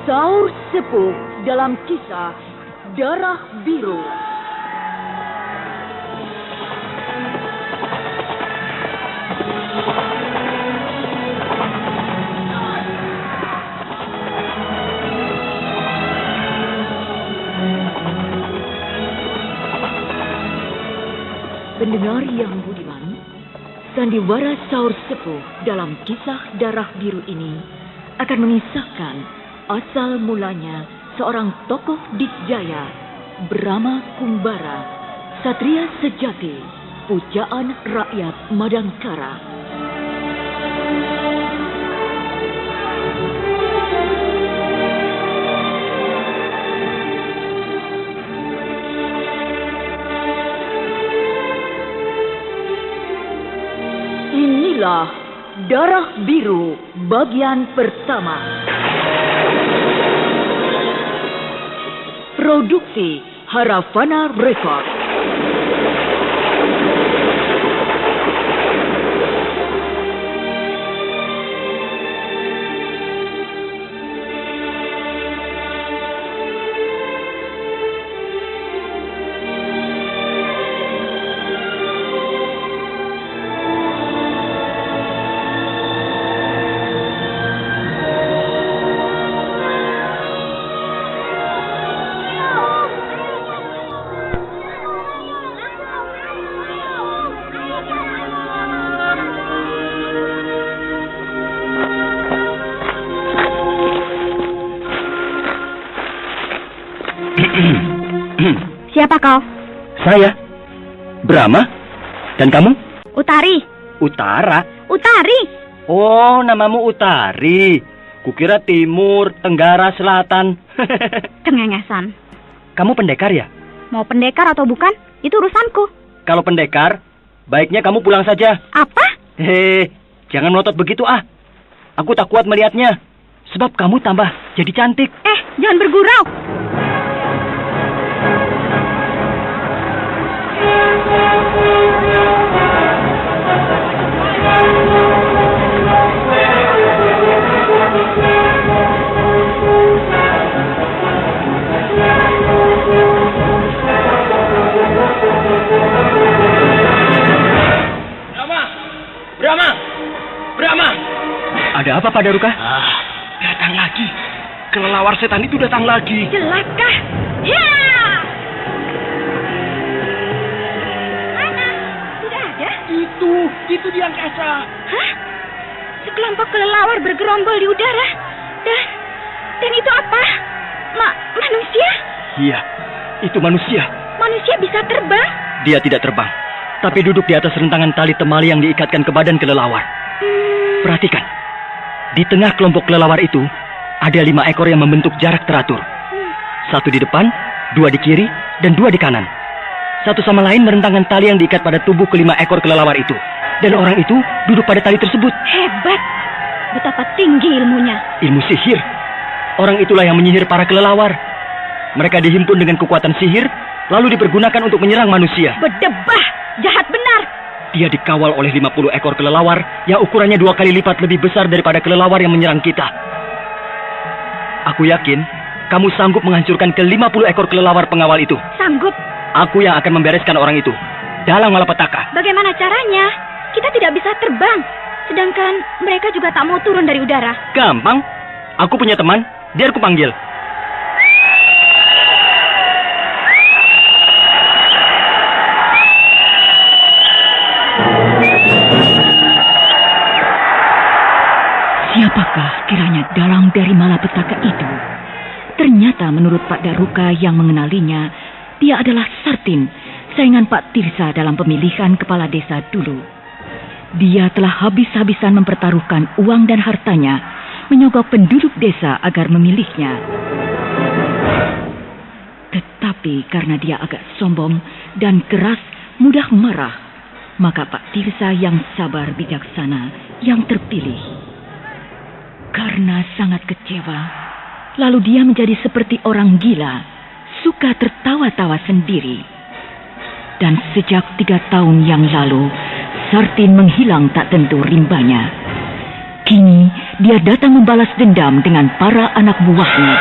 Saur sepuh dalam kisah Darah Biru. Pendengar yang budiman, sandiwara Saur sepuh dalam kisah Darah Biru ini akan mengisahkan asal mulanya seorang tokoh Ditjaya bernama Kumbara, satria sejati, pujaan rakyat Madangkara. Inilah Darah Biru bagian pertama. Produksi Haravana Record. Siapa kau? Saya, Brahma. Dan kamu? Utari. Utara? Utari. Oh, namamu Utari. Kukira timur, tenggara, selatan. Cengengesan. Kamu pendekar ya? Mau pendekar atau bukan, itu urusanku. Kalau pendekar, baiknya kamu pulang saja. Apa? Jangan melotot begitu ah. Aku tak kuat melihatnya. Sebab kamu tambah jadi cantik. Jangan bergurau. Brahma! Ada apa, Pak Daruka? Datang lagi. Kelelawar setan itu datang lagi. Celaka. Ya! Mana? Tidak ada? Itu di angkasa. Hah? Sekelompok kelelawar bergerombol di udara. Dan itu apa? Manusia? Iya, itu manusia. Manusia bisa terbang? Dia tidak terbang, tapi duduk di atas rentangan tali temali yang diikatkan ke badan kelelawar. Perhatikan, di tengah kelompok kelelawar itu ada 5 ekor yang membentuk jarak teratur. 1 di depan, 2 di kiri, dan 2 di kanan. Satu sama lain merentangkan tali yang diikat pada tubuh ke-5 ekor kelelawar itu. Dan orang itu duduk pada tali tersebut. Hebat! Betapa tinggi ilmunya. Ilmu sihir. Orang itulah yang menyihir para kelelawar. Mereka dihimpun dengan kekuatan sihir, lalu dipergunakan untuk menyerang manusia. Berdebah! Jahat benar! Dia dikawal oleh 50 ekor kelelawar yang ukurannya 2 kali lipat lebih besar daripada kelelawar yang menyerang kita. Aku yakin kamu sanggup menghancurkan ke-50 ekor kelelawar pengawal itu. Sanggup? Aku yang akan membereskan orang itu. Dalang malapetaka. Bagaimana caranya? Kita tidak bisa terbang. Sedangkan mereka juga tak mau turun dari udara. Gampang. Aku punya teman. Biar ku panggil. Siapakah kiranya dalang dari malapetaka itu? Ternyata menurut Pak Daruka yang mengenalinya, dia adalah Sartin, saingan Pak Tirsa dalam pemilihan kepala desa dulu. Dia telah habis-habisan mempertaruhkan uang dan hartanya, menyogok penduduk desa agar memilihnya. Tetapi karena dia agak sombong dan keras, mudah marah, maka Pak Tirsa yang sabar bijaksana yang terpilih. Karena sangat kecewa, lalu dia menjadi seperti orang gila, suka tertawa-tawa sendiri. Dan sejak 3 tahun yang lalu, Sartin menghilang tak tentu rimbanya. Kini dia datang membalas dendam dengan para anak buahnya.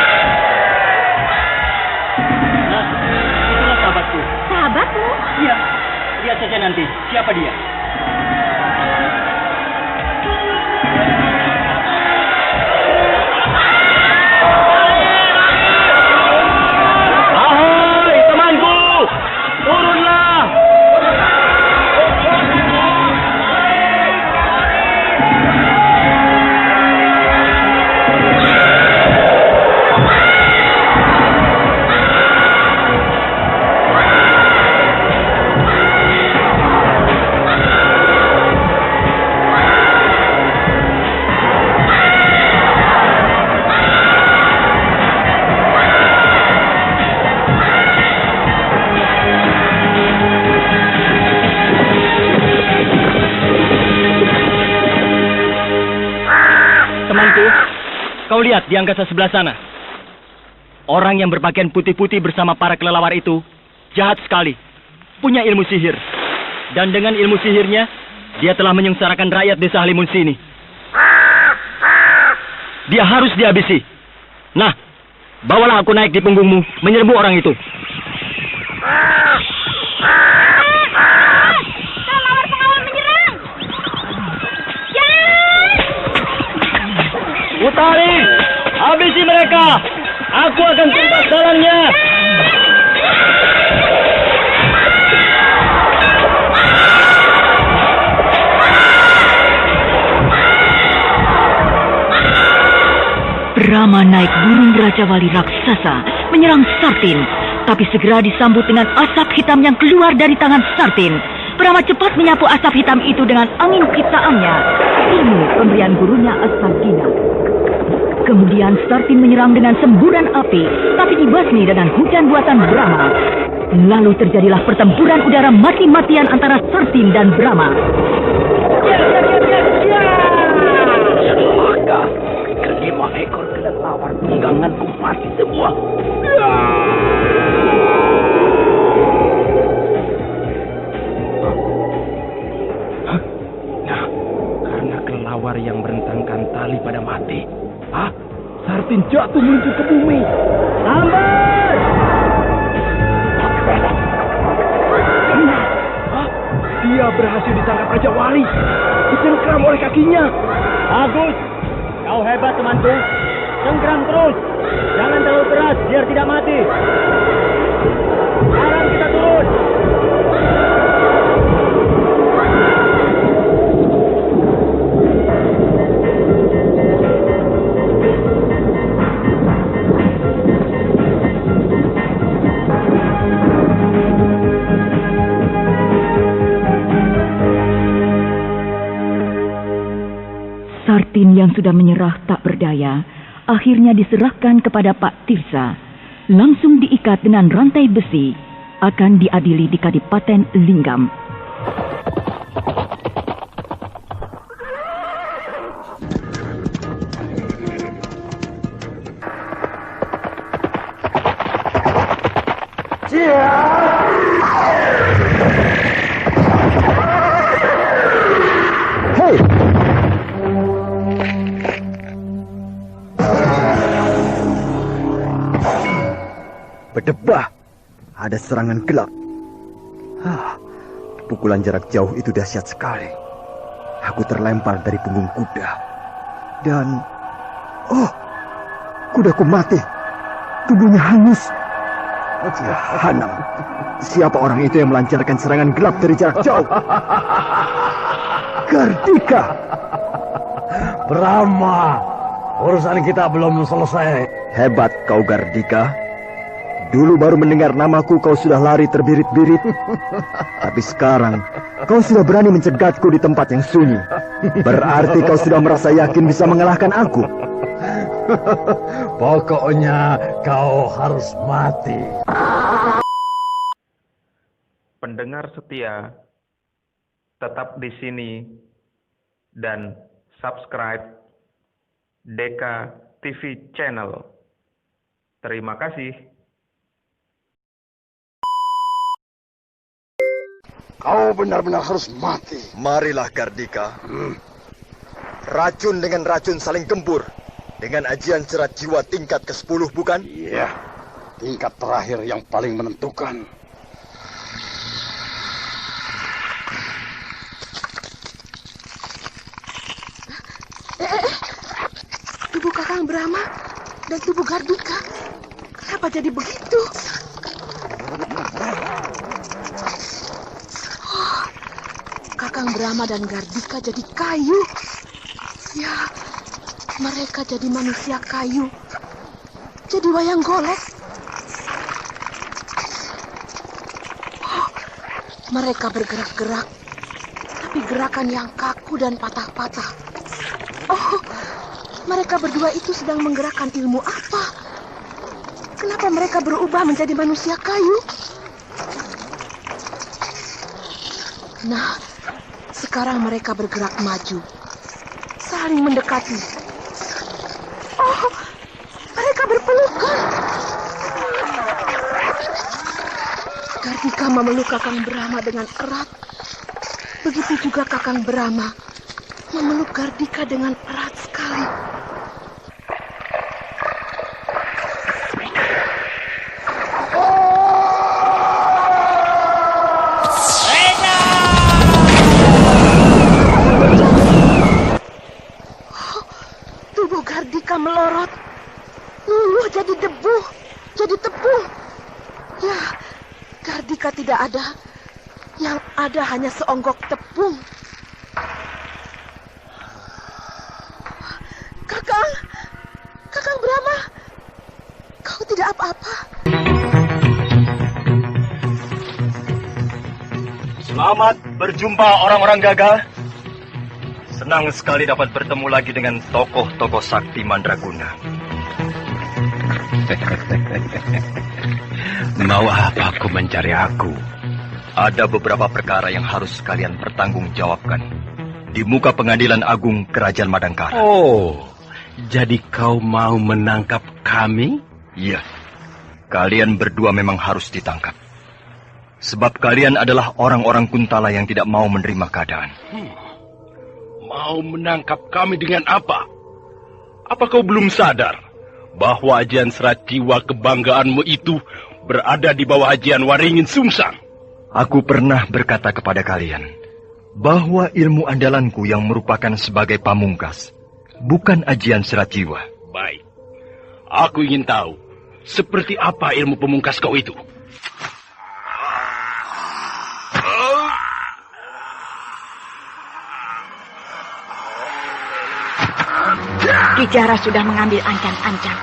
Nah, itulah sahabatku. Sahabatmu? Iya, lihat saja nanti siapa dia. Ahoi, temanku! Turunlah! Temanku, kau lihat di angkasa sebelah sana. Orang yang berpakaian putih-putih bersama para kelelawar itu jahat sekali. Punya ilmu sihir. Dan dengan ilmu sihirnya, dia telah menyengsarakan rakyat desa Halimun sini. Dia harus dihabisi. Nah, bawalah aku naik di punggungmu, menyerbu orang itu. Kelelawar pengawal menyerang! Jangan! Utari, habisi mereka. Aku akan tumpas dalangnya. Brahma naik burung Raja Wali raksasa menyerang Sartin, tapi segera disambut dengan asap hitam yang keluar dari tangan Sartin. Brahma cepat menyapu asap hitam itu dengan angin ciptaannya, ilmu pemberian gurunya Asagina. Kemudian Sartin menyerang dengan semburan api, tapi dibasmi dengan hujan buatan Brahma. Lalu terjadilah pertempuran udara mati-matian antara Sartin dan Brahma. Celaka, kelima ekor kelelawar tungganganku mati semua. Nah, karena kelelawar yang berentangkan tali pada mati. Sartin jatuh meluncur ke bumi. Sambar! Dia berhasil ditangkap Raja Wali. Dicengkram oleh kakinya. Bagus. Kau hebat, temanku. Cengkram terus. Jangan terlalu keras biar tidak mati. Sekarang kita turun. Sartin yang sudah menyerah tak berdaya, akhirnya diserahkan kepada Pak Tirsa. Langsung diikat dengan rantai besi, akan diadili di Kadipaten Linggam. Berdebah, ada serangan gelap. Pukulan jarak jauh itu dahsyat sekali. Aku terlempar dari punggung kuda. Dan, kudaku mati. Tubuhnya hangus. Hanam, siapa orang itu yang melancarkan serangan gelap dari jarak jauh? Gardika! Brahma, urusan kita belum selesai. Hebat kau, Gardika. Dulu baru mendengar namaku kau sudah lari terbirit-birit. Tapi sekarang kau sudah berani mencegatku di tempat yang sunyi. Berarti kau sudah merasa yakin bisa mengalahkan aku. Pokoknya kau harus mati. Pendengar setia, tetap di sini dan subscribe Deka TV Channel. Terima kasih. Kau benar-benar harus mati. Marilah, Gardika. Racun dengan racun saling gempur. Dengan ajian serat jiwa tingkat ke-10, bukan? Iya, tingkat terakhir yang paling menentukan. Tubuh Kakang Brahma dan tubuh Gardika, kenapa jadi begitu? Oh, Kakang Brahma dan Gardika jadi kayu. Ya, mereka jadi manusia kayu. Jadi wayang golek. Oh, mereka bergerak-gerak, tapi gerakan yang kaku dan patah-patah. Oh, mereka berdua itu sedang menggerakkan ilmu apa? Kenapa mereka berubah menjadi manusia kayu? Nah, sekarang mereka bergerak maju, saling mendekati. Oh, mereka berpelukan. Gardika memeluk Kakang Brahma dengan erat. Begitu juga Kakang Brahma memeluk Gardika dengan erat sekali. Tubuh Gardika melorot, luluh jadi debu, jadi tepung. Ya, Gardika tidak ada. Yang ada hanya seonggok tepung. Kakang Brahma, kau tidak apa-apa. Selamat berjumpa orang-orang gagal. Senang sekali dapat bertemu lagi dengan tokoh-tokoh sakti Mandraguna. Mau apa kau mencari aku? Ada beberapa perkara yang harus kalian pertanggungjawabkan di muka pengadilan agung Kerajaan Madangkara. Oh, jadi kau mau menangkap kami? Iya, kalian berdua memang harus ditangkap. Sebab kalian adalah orang-orang Kuntala yang tidak mau menerima keadaan. Mau menangkap kami dengan apa? Apa kau belum sadar bahwa ajian serat jiwa kebanggaanmu itu berada di bawah ajian Waringin Sungsang? Aku pernah berkata kepada kalian bahwa ilmu andalanku yang merupakan sebagai pamungkas bukan ajian serat jiwa. Baik, aku ingin tahu seperti apa ilmu pamungkas kau itu. Kijara sudah mengambil ancang-ancang.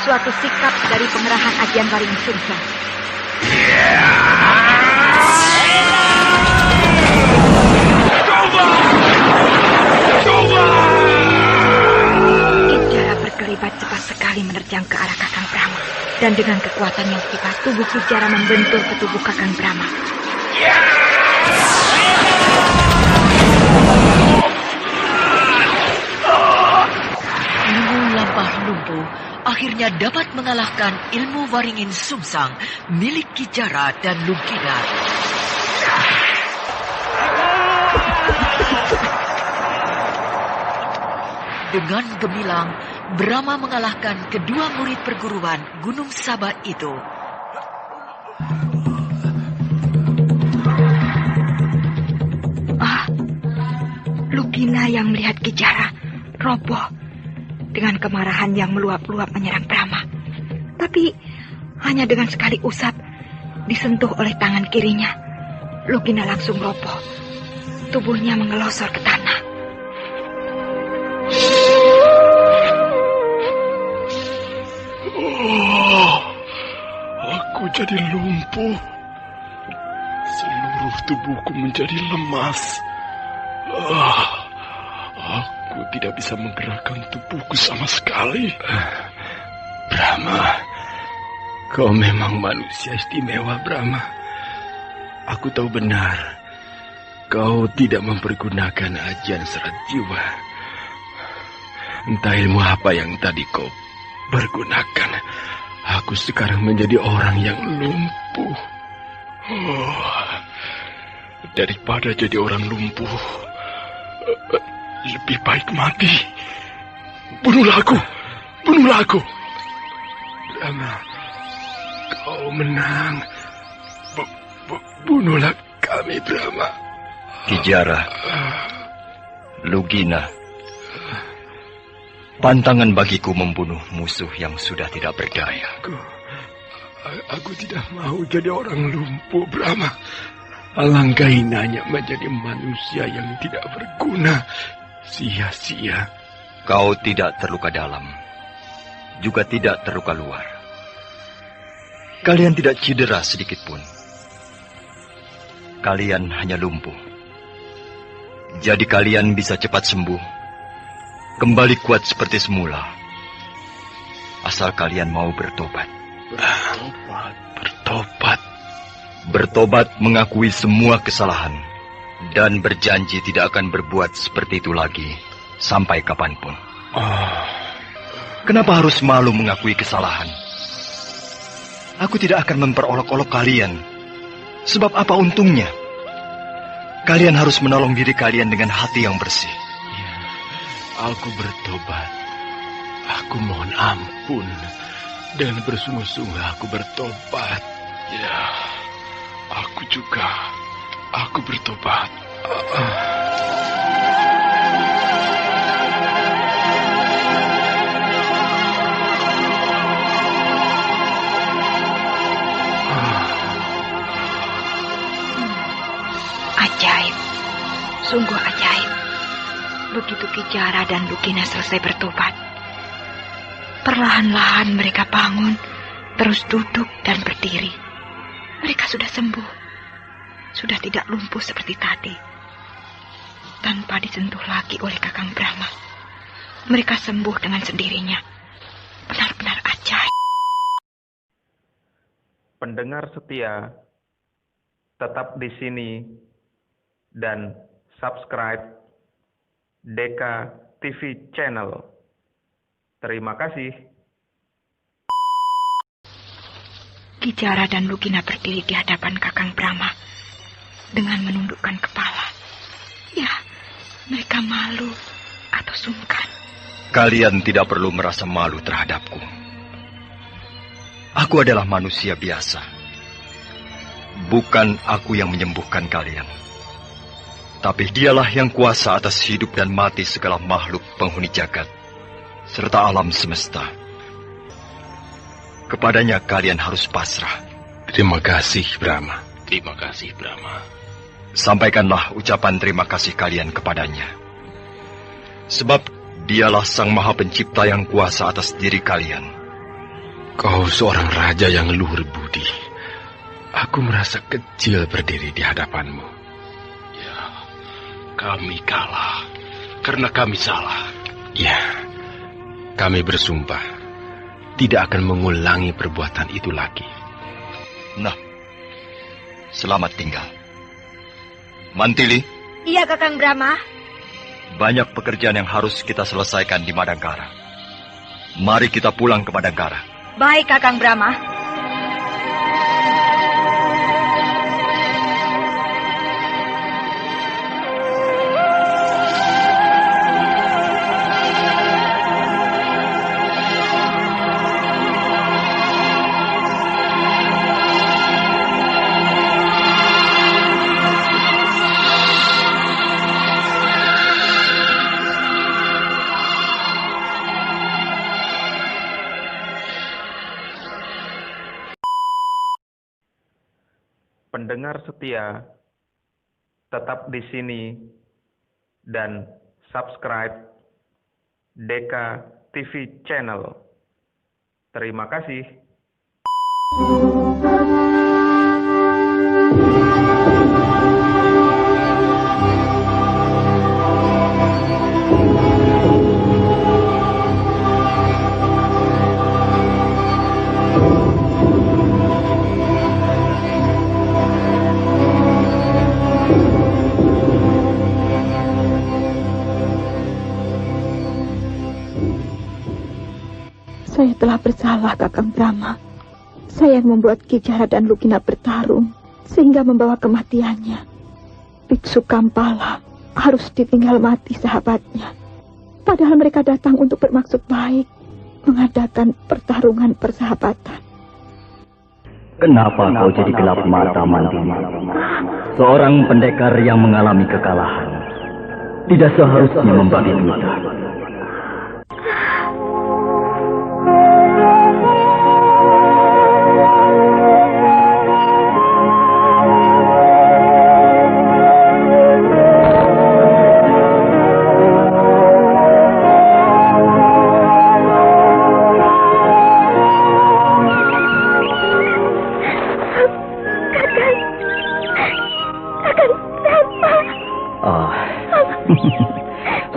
Suatu sikap dari pengerahan ajian Waringin Sungsang. Kijara berkelibat cepat sekali menerjang ke arah Kakang Brahma. Dan dengan kekuatan yang hebat, tubuh Kijara membentur ke tubuh Kakang Brahma. Ilmu lampah lumpuh akhirnya dapat mengalahkan ilmu Waringin Sungsang milik Kijara dan Lugina. Dengan gemilang, Brahma mengalahkan kedua murid perguruan Gunung Saba itu. Lugina yang melihat Kijara roboh dengan kemarahan yang meluap-luap menyerang Brahma. Tapi hanya dengan sekali usap disentuh oleh tangan kirinya, Lugina langsung roboh. Tubuhnya mengelosor ke tanah. Aku jadi lumpuh. Seluruh tubuhku menjadi lemas. Aku tidak bisa menggerakkan tubuhku sama sekali. Brahma, kau memang manusia istimewa, Brahma. Aku tahu benar, kau tidak mempergunakan ajian serat jiwa. Entah ilmu apa yang tadi kau pergunakan. Aku sekarang menjadi orang yang lumpuh. Daripada jadi orang lumpuh, Lebih baik mati. Bunuhlah aku. Bunuhlah aku. Brahma, kau menang. Bunuhlah kami, Brahma. Ki Jara, Lugina, pantangan bagiku membunuh musuh yang sudah tidak berdaya. Aku tidak mau jadi orang lumpuh, Brahma. Alangkah hinanya menjadi manusia yang tidak berguna. Sia-sia. Kau tidak terluka dalam, juga tidak terluka luar. Kalian tidak cedera sedikit pun. Kalian hanya lumpuh. Jadi kalian bisa cepat sembuh, kembali kuat seperti semula. Asal kalian mau bertobat. Bertobat mengakui semua kesalahan dan berjanji tidak akan berbuat seperti itu lagi sampai kapanpun. Kenapa harus malu mengakui kesalahan? Aku tidak akan memperolok-olok kalian. Sebab apa untungnya? Kalian harus menolong diri kalian dengan hati yang bersih. Ya, aku bertobat. Aku mohon ampun. Dan bersungguh-sungguh aku bertobat. Ya, aku juga. Aku bertobat. Ajaib. Sungguh ajaib. Begitu Ki Jara dan Lugina selesai bertobat, perlahan-lahan mereka bangun, terus duduk dan berdiri. Mereka sudah sembuh. Sudah tidak lumpuh seperti tadi. Tanpa disentuh lagi oleh Kakang Brahma. Mereka sembuh dengan sendirinya. Benar-benar ajaib. Pendengar setia, tetap di sini dan subscribe Deka TV Channel. Terima kasih. Ki Jara dan Lugina berdiri di hadapan Kakang Brahma dengan menundukkan kepala. Ya, mereka malu atau sungkan. Kalian tidak perlu merasa malu terhadapku. Aku adalah manusia biasa. Bukan aku yang menyembuhkan kalian. Tapi dialah yang kuasa atas hidup dan mati segala makhluk penghuni jagat, serta alam semesta. Kepadanya kalian harus pasrah. Terima kasih, Brahma. Terima kasih, Brahma. Sampaikanlah ucapan terima kasih kalian kepadanya. Sebab dialah Sang Maha Pencipta yang kuasa atas diri kalian. Kau seorang raja yang luhur budi. Aku merasa kecil berdiri di hadapanmu. Ya, kami kalah karena kami salah. Ya, kami bersumpah tidak akan mengulangi perbuatan itu lagi. Nah, selamat tinggal. Mantili. Iya, Kakang Brahma. Banyak pekerjaan yang harus kita selesaikan di Madangkara. Mari kita pulang ke Madangkara. Baik, Kakang Brahma. Pendengar setia, tetap di sini dan subscribe Deka TV Channel. Terima kasih. Saya telah bersalah, Kakang Brahma. Saya yang membuat Ki Jara dan Lugina bertarung, sehingga membawa kematiannya. Biksu Kampala, harus ditinggal mati sahabatnya. Padahal mereka datang untuk bermaksud baik, mengadakan pertarungan persahabatan. Kenapa kau jadi gelap mata, Mandini? Seorang pendekar yang mengalami kekalahan tidak seharusnya membagi duta.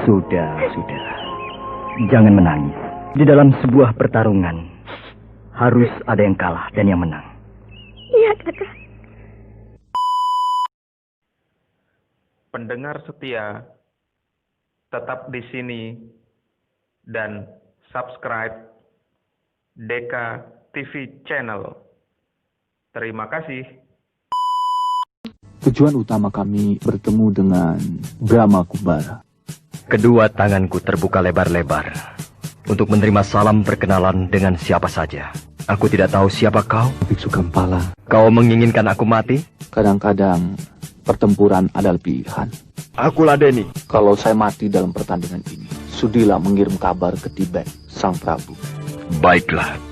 Sudah. Jangan menangis. Di dalam sebuah pertarungan, harus ada yang kalah dan yang menang. Iya, Kakak. Pendengar setia, tetap di sini dan subscribe Deka TV Channel. Terima kasih. Tujuan utama kami bertemu dengan Brahma Kumbara. Kedua tanganku terbuka lebar-lebar untuk menerima salam perkenalan dengan siapa saja. Aku tidak tahu siapa kau. Biksu Gempala. Kau menginginkan aku mati? Kadang-kadang pertempuran adalah pilihan. Aku ladeni. Kalau saya mati dalam pertandingan ini, sudilah mengirim kabar ke Tibet, Sang Prabu. Baiklah.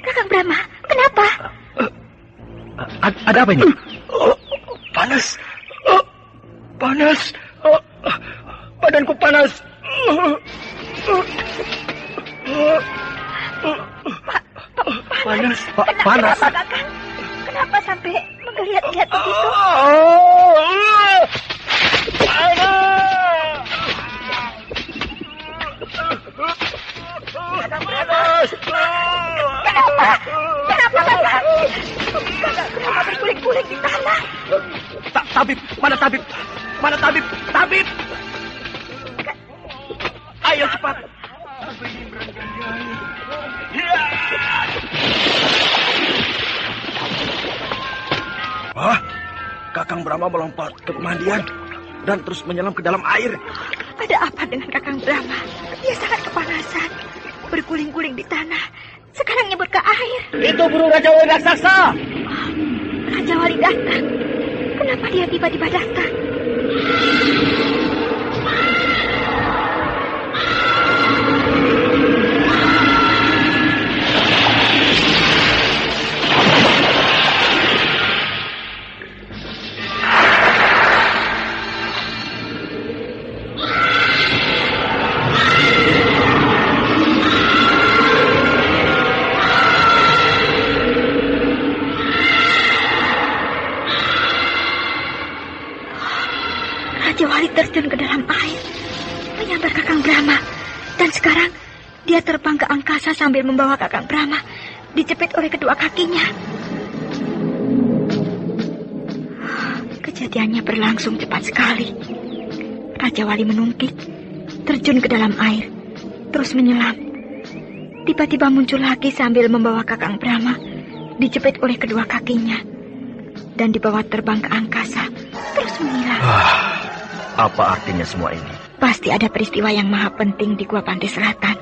Kakang Brahma, kenapa? Ada apa ini? Panas. Panas. Badanku panas. Panas. Panas. Kakang, kenapa sampai menggeliat-geliat begitu? Kenapa berguling-guling di tanah? Tabib, mana tabib? Mana tabib? Tabib! Ayo cepat. Kakang Brahma melompat ke pemandian dan terus menyelam ke dalam air. Ada apa dengan Kakang Brahma? Dia sangat kepanasan, berguling-guling di tanah. Sekarang nyebut ke air. Itu burung Raja Wali raksasa. Raja Wali datang. Kenapa dia tiba-tiba datang? Raja Wali terjun ke dalam air, menyambar Kakang Brahma. Dan sekarang dia terbang ke angkasa sambil membawa Kakang Brahma, dijepit oleh kedua kakinya. Kejadiannya berlangsung cepat sekali. Raja Wali menungkik, terjun ke dalam air, terus menyelam. Tiba-tiba muncul lagi sambil membawa Kakang Brahma, dijepit oleh kedua kakinya, dan dibawa terbang ke angkasa, terus menghilang. Apa artinya semua ini? Pasti ada peristiwa yang maha penting di Gua Pantai Selatan.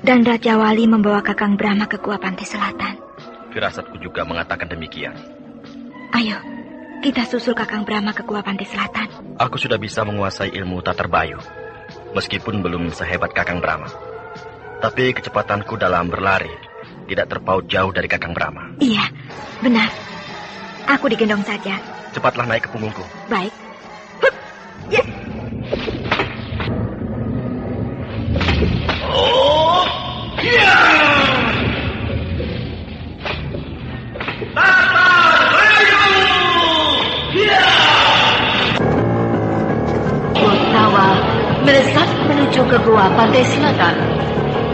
Dan Raja Wali membawa Kakang Brahma ke Gua Pantai Selatan. Firasatku juga mengatakan demikian. Ayo, kita susul Kakang Brahma ke Gua Pantai Selatan. Aku sudah bisa menguasai ilmu Tatar Bayu, meskipun belum sehebat Kakang Brahma. Tapi kecepatanku dalam berlari tidak terpaut jauh dari Kakang Brahma. Iya, benar. Aku digendong saja. Cepatlah naik ke punggungku. Baik. Hup, ya. menuju ke gua pantai selatan.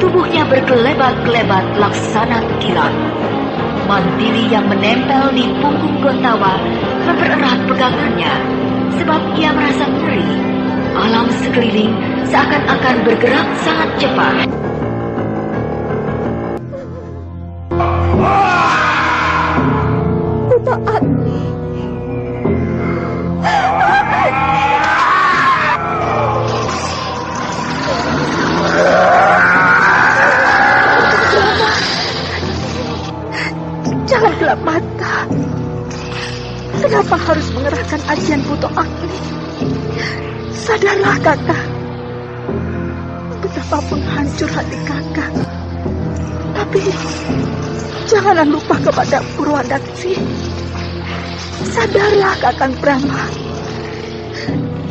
Tubuhnya berkelebat-kelebat laksana kilat. Mantili yang menempel di punggung Gontawa mempererat pegangannya, sebab ia merasa ngeri. Alam sekeliling seakan-akan bergerak sangat cepat. Buta Agni. Jangan gelap mata. Kenapa harus mengerahkan ajian Buta Agni? Sadarlah kakak, betapa penghancur hati kakak. Tapi janganlah lupa kepada Purwadaksi. Sadarlah Kakang Brahma.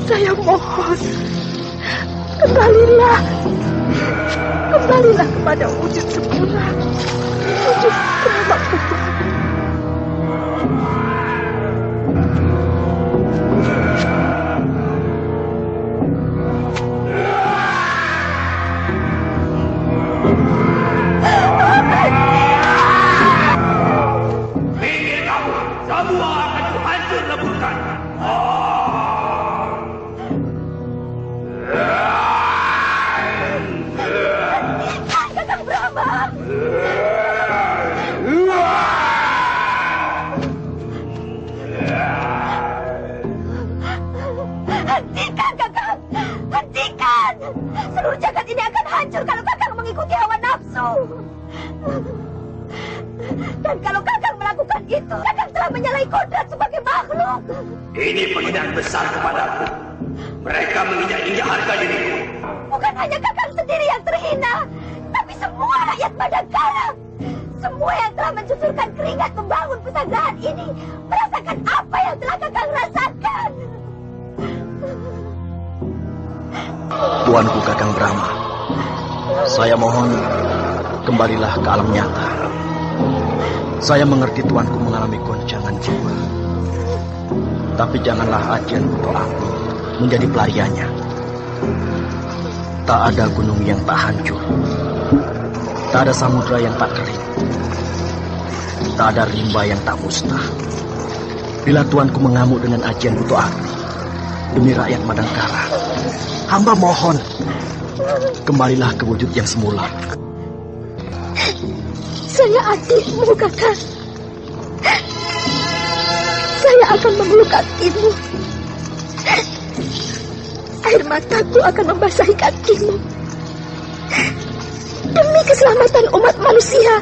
Saya mohon, kembalilah kepada wujud semula, wujud Brahma Purwa. Hentikan, Kakang! Hentikan! Seluruh jagat ini akan hancur kalau Kakang mengikuti hawa nafsu. Dan kalau Kakang melakukan itu, Kakang telah menyalahi kodrat sebagai makhluk. Ini penghinaan besar kepadaku. Mereka menginjak-injak harga diriku. Bukan hanya Kakang sendiri yang terhina, tapi semua rakyat Madangkara. Semua yang telah mencucurkan keringat membangun pesanggrahan ini merasakan apa yang telah Kakang rasakan. Tuanku Kakang Brahma, saya mohon kembalilah ke alam nyata. Saya mengerti tuanku mengalami goncangan jiwa. Tapi janganlah ajian Buta Agni menjadi pelariannya. Tak ada gunung yang tak hancur. Tak ada samudra yang tak kering. Tak ada rimba yang tak musnah. Bila tuanku mengamuk dengan ajian Buta Agni demi rakyat Madangkara, hamba mohon, kembalilah ke wujud yang semula. Saya adikmu, Kakak. Saya akan memeluk kakimu. Air mataku akan membasahi kakimu. Demi keselamatan umat manusia,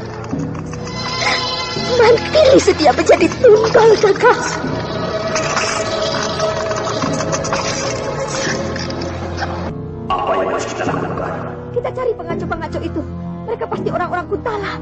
Mantili sedia menjadi tumbal, Kakak. Apa yang harus kita lakukan? Kita cari pengacu-pengacu itu. Mereka pasti orang-orang Kuntala.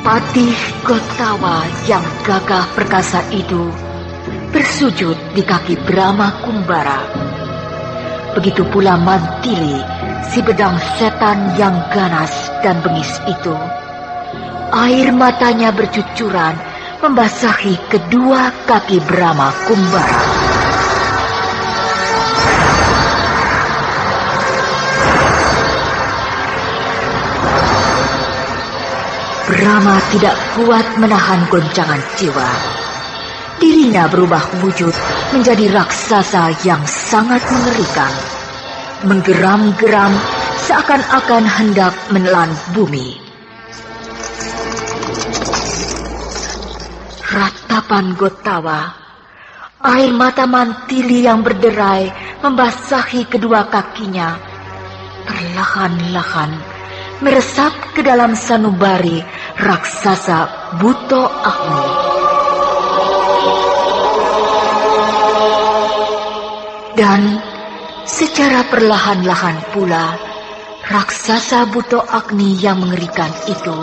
Patih Gontawa yang gagah perkasa itu bersujud di kaki Brahma Kumbara. Begitu pula Mantili, si bedang setan yang ganas dan bengis itu. Air matanya bercucuran membasahi kedua kaki Brahma Kumbara. Brahma tidak kuat menahan goncangan jiwa. Dirinya berubah wujud menjadi raksasa yang sangat mengerikan. Menggeram-geram seakan-akan hendak menelan bumi. Ratapan Gotawa, air mata Mantili yang berderai membasahi kedua kakinya. Perlahan-lahan meresap ke dalam sanubari raksasa Buto Agni. Dan secara perlahan-lahan pula raksasa Buto Agni yang mengerikan itu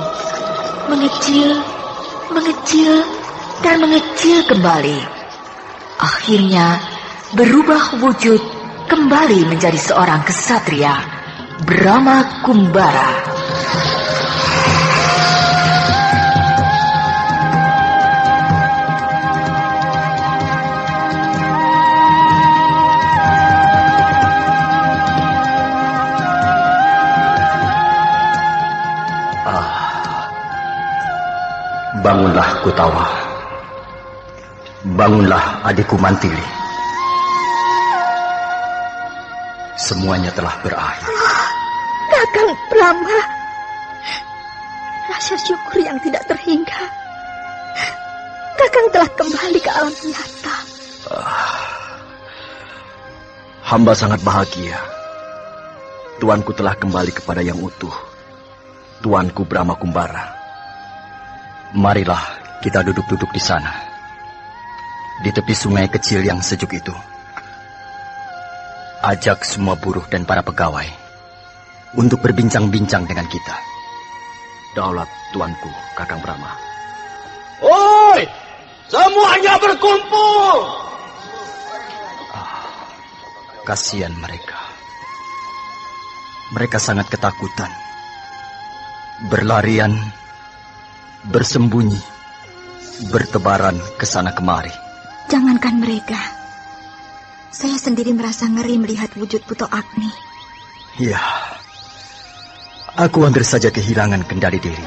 mengecil, dan mengecil kembali. Akhirnya berubah wujud kembali menjadi seorang kesatria, Brahma Kumbara. Bangunlah Gotawa. Bangunlah adikku Mantili. Semuanya telah berakhir. Kakang Brahma, rasa syukur yang tidak terhingga. Kakang telah kembali ke alam nyata. Hamba sangat bahagia. Tuanku telah kembali kepada yang utuh. Tuanku Brahma Kumbara. Marilah kita duduk-duduk di sana, di tepi sungai kecil yang sejuk itu. Ajak semua buruh dan para pegawai untuk berbincang-bincang dengan kita. Daulat tuanku, Kakang Brahma. Oi, semuanya berkumpul. Kasihan mereka. Mereka sangat ketakutan. Berlarian, bersembunyi, bertebaran ke sana kemari. Jangankan mereka. Saya sendiri merasa ngeri melihat wujud Buto Agni. Ya, aku hampir saja kehilangan kendali diri.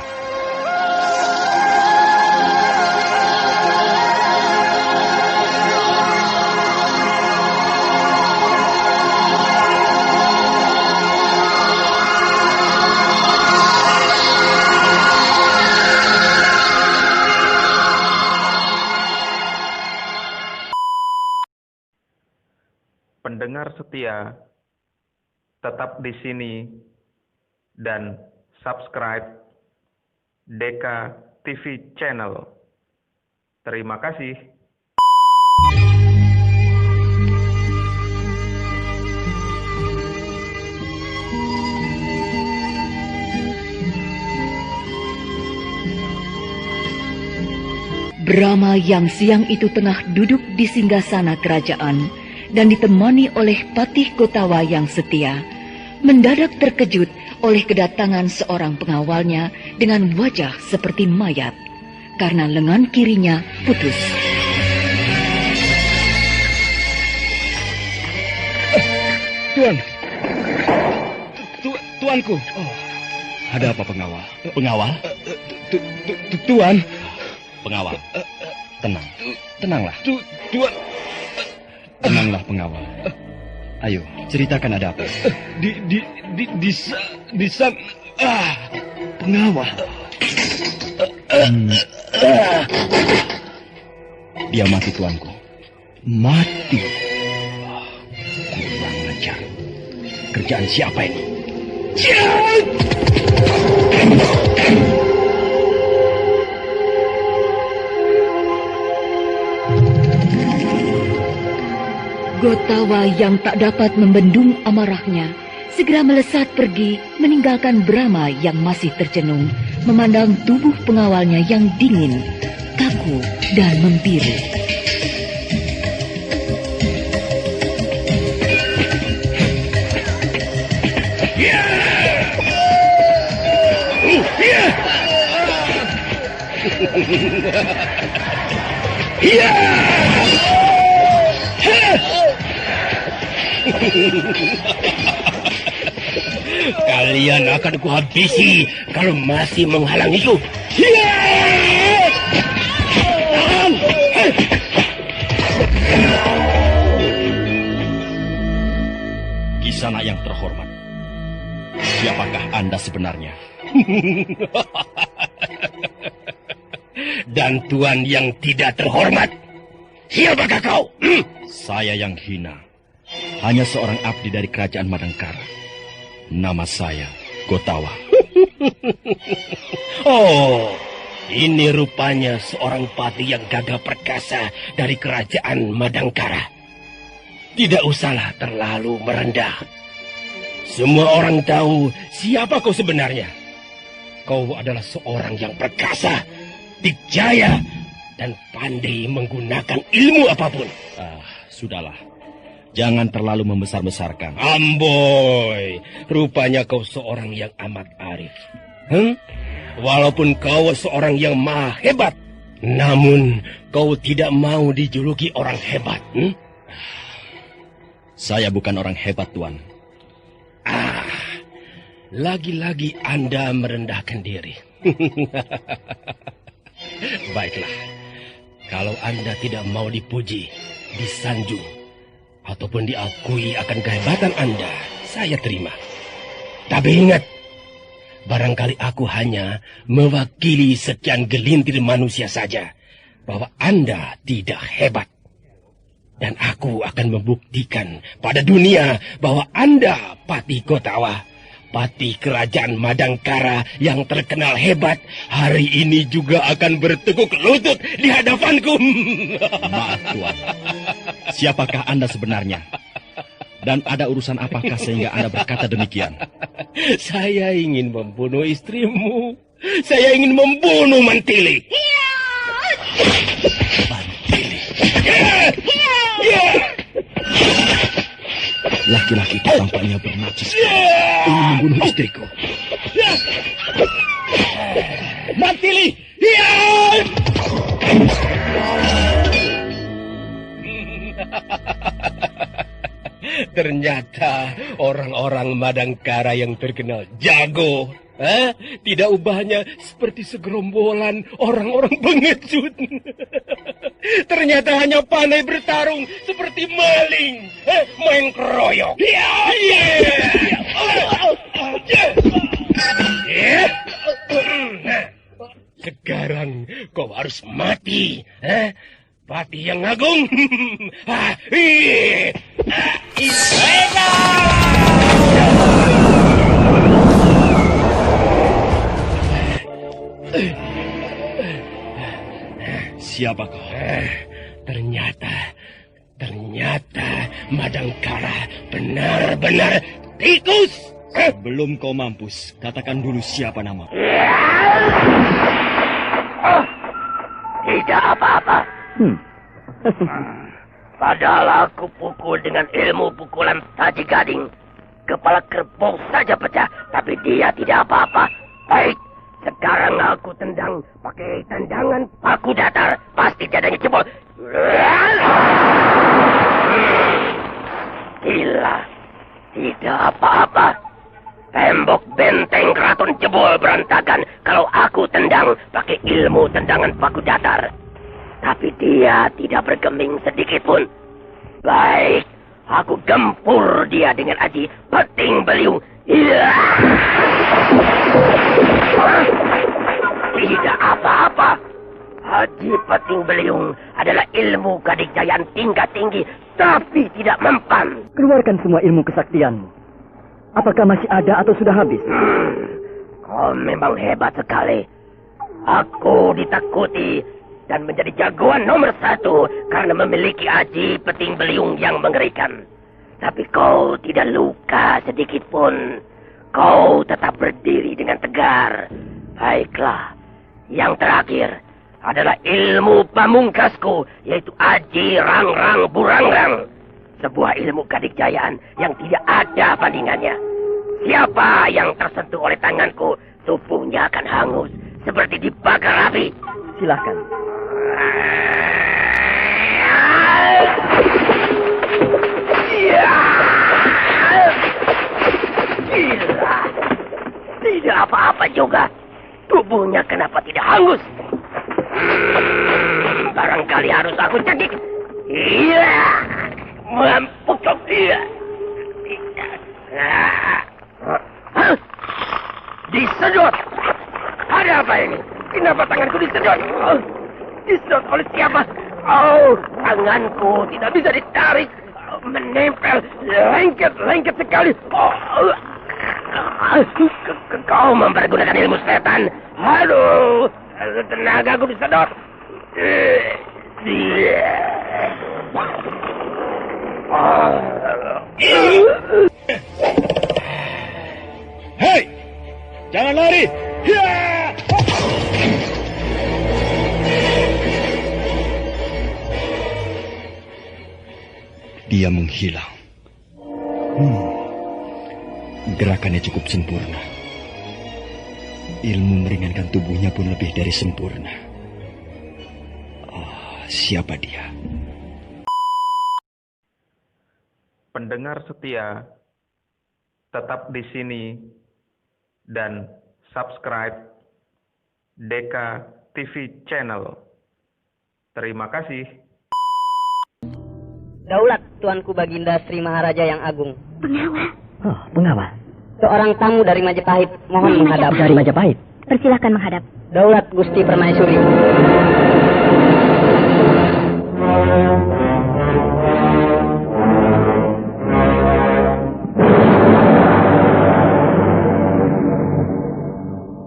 Pendengar setia, tetap di sini dan subscribe Deka TV Channel. Terima kasih. Brahma yang siang itu tengah duduk di singgasana kerajaan dan ditemani oleh Patih Gotawa yang setia, mendadak terkejut oleh kedatangan seorang pengawalnya dengan wajah seperti mayat, karena lengan kirinya putus. Tuanku. Oh, ada apa pengawal? Pengawal? Tuan. Pengawal. Tenanglah. Tuan. Tenanglah pengawal. Ayo, ceritakan ada apa. Pengawal. Dia mati, tuanku. Mati. Kurang ajar. Kerjaan siapa ini? Gotawa yang tak dapat membendung amarahnya segera melesat pergi meninggalkan Brahma yang masih tercenung memandang tubuh pengawalnya yang dingin, kaku, dan membiru. Kalian akan kuhabisi kalau masih menghalangiku. Kisana yang terhormat, siapakah Anda sebenarnya? Dan Tuan yang tidak terhormat, siapakah kau? Saya yang hina, hanya seorang abdi dari kerajaan Madangkara. Nama saya Gotawa. Oh, ini rupanya seorang patih yang gagah perkasa dari kerajaan Madangkara. Tidak usahlah terlalu merendah. Semua orang tahu siapa kau sebenarnya. Kau adalah seorang yang perkasa, dikjaya, dan pandai menggunakan ilmu apapun. Sudahlah. Jangan terlalu membesar-besarkan. Amboi, rupanya kau seorang yang amat arif. Walaupun kau seorang yang maha hebat, namun kau tidak mau dijuluki orang hebat. Saya bukan orang hebat, Tuan. Lagi-lagi Anda merendahkan diri. Baiklah, kalau Anda tidak mau dipuji, disanjung, ataupun diakui akan kehebatan Anda, saya terima. Tapi ingat, barangkali aku hanya mewakili sekian gelintir manusia saja, bahwa Anda tidak hebat. Dan aku akan membuktikan pada dunia bahwa Anda, Patih Gotawa, patih kerajaan Madangkara yang terkenal hebat, hari ini juga akan bertekuk lutut di hadapanku. Maaf, Tuan. Siapakah Anda sebenarnya? Dan ada urusan apakah sehingga Anda berkata demikian? Saya ingin membunuh istrimu. Saya ingin membunuh Mantili. Mantili. Laki-laki itu tampaknya bernajis. Ingin membunuh istriku. Mantili! Ternyata orang-orang Madangkara yang terkenal jago. Tidak ubahnya seperti segerombolan orang-orang pengecut. Ternyata hanya pandai bertarung seperti maling, main keroyok. Sekarang kau harus mati, Patih yang agung. Siapa kau? Ternyata Madangkara benar-benar tikus. Belum kau mampus, katakan dulu siapa nama. Tidak apa-apa. Padahal aku pukul dengan ilmu pukulan taji gading. Kepala kerbau saja pecah, tapi dia tidak apa-apa. Baik, sekarang aku tendang pakai tendangan paku datar. Pasti dadanya jebol. Gila, tidak apa-apa. Tembok benteng keraton jebol berantakan kalau aku tendang pakai ilmu tendangan paku datar. Tapi dia tidak bergeming sedikit pun. Baik, aku gempur dia dengan aji peting beliung. Tidak apa-apa. Aji peting beliung adalah ilmu kadikjayaan tingkat tinggi, tapi tidak mempan. Keluarkan semua ilmu kesaktianmu. Apakah masih ada atau sudah habis? Kau memang hebat sekali. Aku ditakuti dan menjadi jagoan nomor 1 karena memiliki aji peting beliung yang mengerikan. Tapi kau tidak luka sedikit pun. Kau tetap berdiri dengan tegar. Baiklah, yang terakhir adalah ilmu pamungkasku, yaitu aji rang-rang burangrang. Sebuah ilmu kadikjayaan yang tidak ada bandingannya. Siapa yang tersentuh oleh tanganku tubuhnya akan hangus seperti dibakar api. Silakan. Gila. Tidak apa-apa juga. Tubuhnya kenapa tidak hangus? Barangkali harus aku cekik. Iya. Mampukkan dia. Disedot. Ada apa ini? Kenapa tanganku disedot? Disedot oleh siapa? Oh, tanganku tidak bisa ditarik. Menempel. Lengket sekali. Kau mempergunakan ilmu setan. Aduh, tenagaku disedot. Hei, jangan lari. Dia menghilang. Gerakannya cukup sempurna. Ilmu meringankan tubuhnya pun lebih dari sempurna. Siapa dia? Pendengar setia, tetap di sini dan subscribe Deka TV Channel. Terima kasih. Daulat Tuanku Baginda Sri Maharaja yang Agung. Pengawal. Oh, pengawal. Seorang tamu dari Majapahit mohon menghadap. Dari Majapahit. Persilakan menghadap. Daulat Gusti Permaisuri.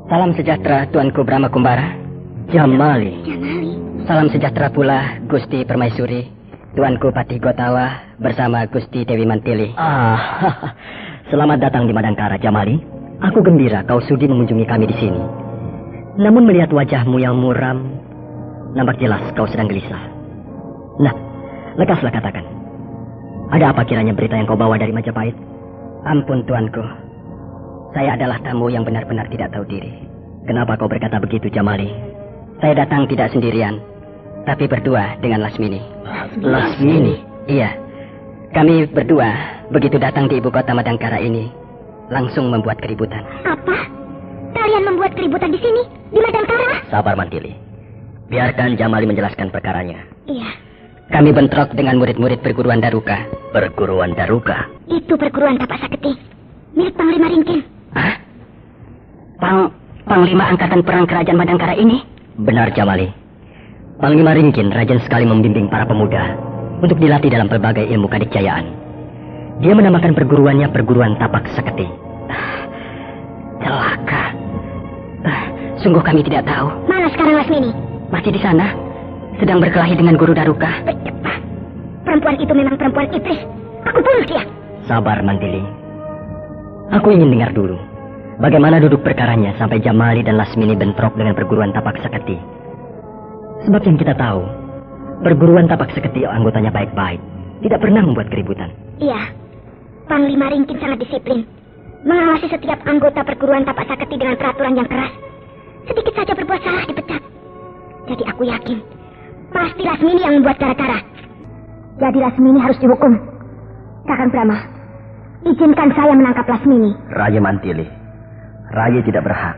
Salam sejahtera Tuanku Brahma Kumbara. Jamali. Salam sejahtera pula Gusti Permaisuri, Tuanku Patih Gotawa bersama Gusti Dewi Mantili. Selamat datang di Madangkara, Jamali. Aku gembira kau sudi mengunjungi kami di sini. Namun melihat wajahmu yang muram, nampak jelas kau sedang gelisah. Nah, lekaslah katakan. Ada apa kiranya berita yang kau bawa dari Majapahit? Ampun Tuanku, saya adalah tamu yang benar-benar tidak tahu diri. Kenapa kau berkata begitu, Jamali? Saya datang tidak sendirian, tapi berdua dengan Lasmini. Lasmini? Iya. Kami berdua begitu datang di ibu kota Madangkara ini, langsung membuat keributan. Apa? Kalian membuat keributan di sini? Di Madangkara? Sabar, Mantili. Biarkan Jamali menjelaskan perkaranya. Iya. Kami bentrok dengan murid-murid perguruan Daruka. Perguruan Daruka? Itu perguruan Tapak Saketi, milik Panglima Ringkin. Hah? Panglima Angkatan Perang Kerajaan Madangkara ini? Benar, Jamali. Panglima Ringkin rajin sekali membimbing para pemuda untuk dilatih dalam berbagai ilmu kadikjayaan. Dia menamakan perguruannya Perguruan Tapak Saketi. Celaka. Sungguh kami tidak tahu. Mana sekarang Lasmini? Masih di sana, sedang berkelahi dengan guru Daruka. Bercepat. Perempuan itu memang perempuan iblis. Aku bunuh dia. Sabar, Mantili. Aku ingin dengar dulu bagaimana duduk perkaranya sampai Jamali dan Lasmini bentrok dengan perguruan Tapak Saketi. Sebab yang kita tahu, perguruan Tapak Saketi anggotanya baik-baik, tidak pernah membuat keributan. Iya, Panglima Ringkin sangat disiplin, mengawasi setiap anggota perguruan Tapak Saketi dengan peraturan yang keras. Sedikit saja berbuat salah dipecat. Jadi aku yakin, pasti Lasmini yang membuat gara-gara. Jadi Lasmini harus dihukum. Kakang Brahma, izinkan saya menangkap Lasmini. Raja Mantili, Raja tidak berhak.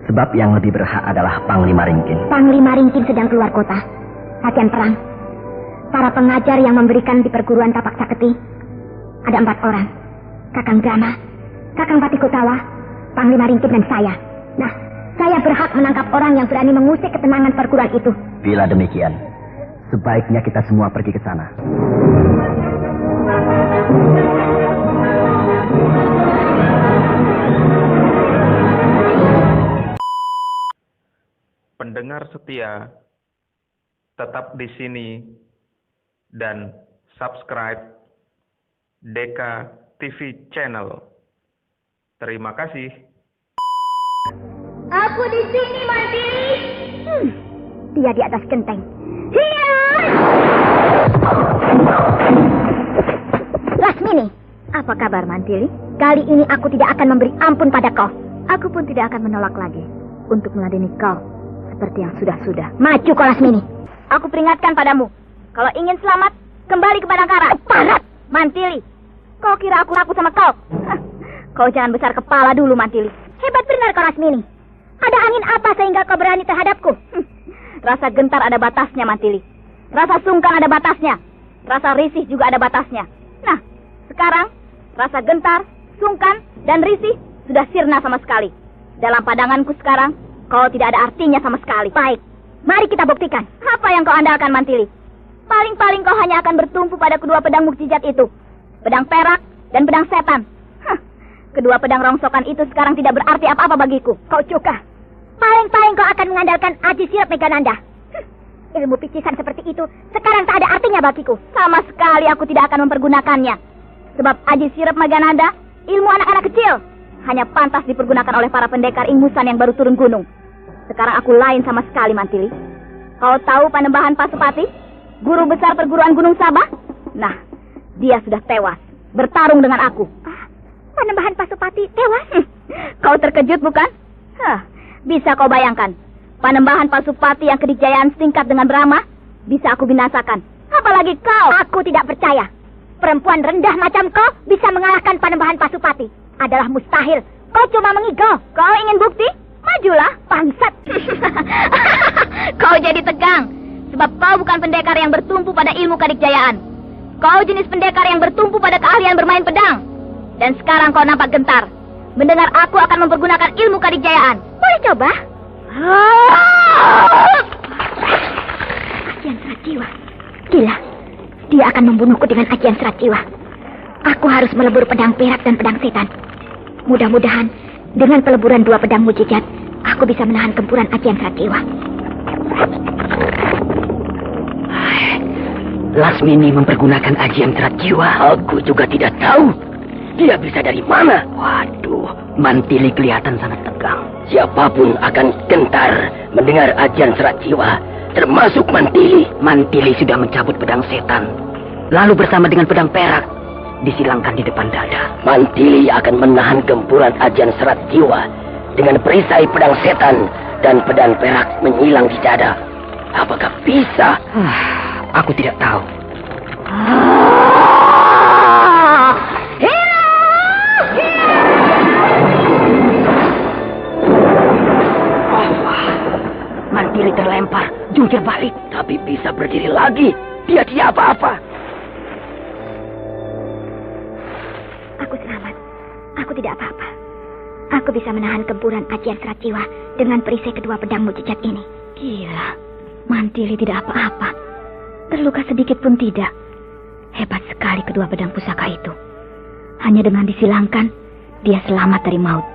Sebab yang lebih berhak adalah Panglima Ringkin. Panglima Ringkin sedang keluar kota, latihan perang. Para pengajar yang memberikan di perguruan Tapak Saketi ada 4 orang. Kakang Brahma, Kakang Patih Gotawa, Panglima Ringkin dan saya. Nah, saya berhak menangkap orang yang berani mengusik ketenangan perguruan itu. Bila demikian, sebaiknya kita semua pergi ke sana. Pendengar setia, tetap di sini dan subscribe Deka TV Channel. Terima kasih. Aku di sini, Mantili. Dia di atas genteng. Hiya! Lasmini, apa kabar, Mantili? Kali ini aku tidak akan memberi ampun pada kau. aku pun tidak akan menolak lagi untuk meladeni kau seperti yang sudah-sudah. Maju kau Lasmini. Aku peringatkan padamu, kalau ingin selamat, kembali ke Padangkara. Parat, Mantili. Kau kira aku laku sama kau? Kau jangan besar kepala dulu, Mantili. Hebat benar kau Lasmini. Ada angin apa sehingga kau berani terhadapku? Rasa gentar ada batasnya, Mantili. Rasa sungkan ada batasnya. Rasa risih juga ada batasnya. Nah, sekarang rasa gentar, sungkan, dan risih sudah sirna sama sekali. Dalam pandanganku sekarang, kau tidak ada artinya sama sekali. Baik, mari kita buktikan. Apa yang kau andalkan, Mantili? Paling-paling kau hanya akan bertumpu pada kedua pedang mukjizat itu. Pedang perak dan pedang setan. Kedua pedang rongsokan itu sekarang tidak berarti apa-apa bagiku. Kau cuka. Paling-paling kau akan mengandalkan Aji Sirap Megananda. Ilmu picisan seperti itu sekarang tak ada artinya bagiku. Sama sekali aku tidak akan mempergunakannya. Sebab Aji Sirap Megananda ilmu anak-anak kecil. Hanya pantas dipergunakan oleh para pendekar ingusan yang baru turun gunung. Sekarang aku lain sama sekali, Mantili. Kau tahu Panembahan Pasupati? Guru besar perguruan Gunung Sabah? Nah, dia sudah tewas bertarung dengan aku. Panembahan Pasupati tewas? Kau terkejut bukan? Bisa kau bayangkan, Panembahan Pasupati yang kedikjayaan setingkat dengan Brahma bisa aku binasakan. Apalagi kau. Aku tidak percaya perempuan rendah macam kau bisa mengalahkan Panembahan Pasupati. Adalah mustahil. Kau cuma mengigau. Kau ingin bukti? Majulah, bangsat. Kau jadi tegang sebab kau bukan pendekar yang bertumpu pada ilmu kadikjayaan. Kau jenis pendekar yang bertumpu pada keahlian bermain pedang. Dan sekarang kau nampak gentar mendengar aku akan mempergunakan ilmu kadikjayaan. Boleh coba? Ajian Serat Jiwa. Gila, dia akan membunuhku dengan ajian Serat Jiwa. Aku harus melebur pedang perak dan pedang setan. Mudah-mudahan dengan peleburan dua pedang mujizat, aku bisa menahan gempuran ajian Serat Jiwa. Lasmini mempergunakan ajian Serat Jiwa. Aku juga tidak tahu. Dia bisa dari mana? Waduh, Mantili kelihatan sangat tegang. Siapapun akan gentar mendengar ajian Serat Jiwa, termasuk Mantili. Mantili sudah mencabut pedang setan, lalu bersama dengan pedang perak disilangkan di depan dada. Mantili akan menahan gempuran ajian Serat Jiwa dengan perisai pedang setan dan pedang perak menghilang di dada. Apakah bisa? Aku tidak tahu. Mantili terlempar, jungkir balik, tapi bisa berdiri lagi. Dia tidak apa-apa. Aku selamat. Aku tidak apa-apa. Aku bisa menahan gempuran ajian Serat Jiwa dengan perisai kedua pedang mujizat ini. Gila, Mantili tidak apa-apa. Terluka sedikit pun tidak. Hebat sekali kedua pedang pusaka itu. Hanya dengan disilangkan, dia selamat dari maut.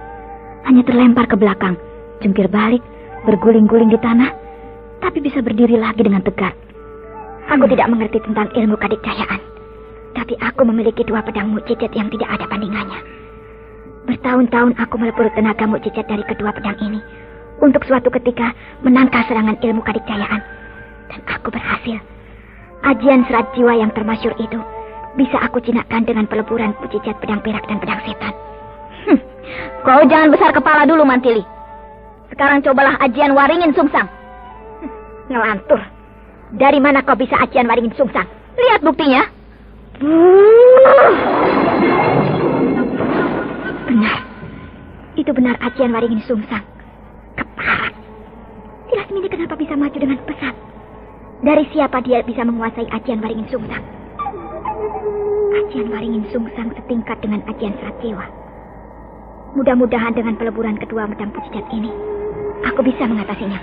Hanya terlempar ke belakang, jungkir balik, berguling-guling di tanah, tapi bisa berdiri lagi dengan tegar. Aku tidak mengerti tentang ilmu kadikjayaan, tapi aku memiliki dua pedang mukjizat yang tidak ada bandingannya. Bertahun-tahun aku melebur tenaga mukjizat dari kedua pedang ini untuk suatu ketika menangkal serangan ilmu kadikjayaan. Dan aku berhasil. Ajian Serat Jiwa yang termasyhur itu bisa aku jinakkan dengan peleburan mukjizat pedang perak dan pedang setan. Kau jangan besar kepala dulu, Mantili. Sekarang cobalah ajian Waringin Sungsang. Ngelantur. Dari mana kau bisa ajian Waringin Sungsang? Lihat buktinya. Benar. Itu benar ajian Waringin Sungsang. Keparat. Lasmini kenapa bisa maju dengan pesat? Dari siapa dia bisa menguasai ajian Waringin Sungsang? Ajian Waringin Sungsang setingkat dengan ajian Serat Jiwa. Mudah-mudahan dengan peleburan kedua pedang mujizat ini, aku bisa mengatasinya.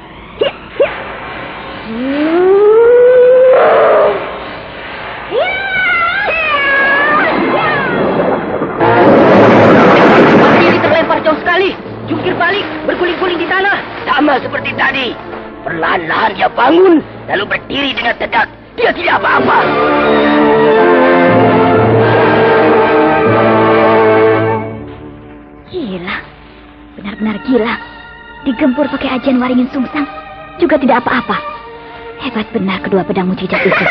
Mantili terlempar jauh sekali, jungkir balik, berguling-guling di tanah, sama seperti tadi. Perlahan-lahan dia bangun, lalu berdiri dengan tegak. Dia tidak apa-apa. Gila, benar-benar gila. Digempur pakai ajian Waringin Sungsang juga tidak apa-apa. Hebat benar kedua pedang mujizat itu.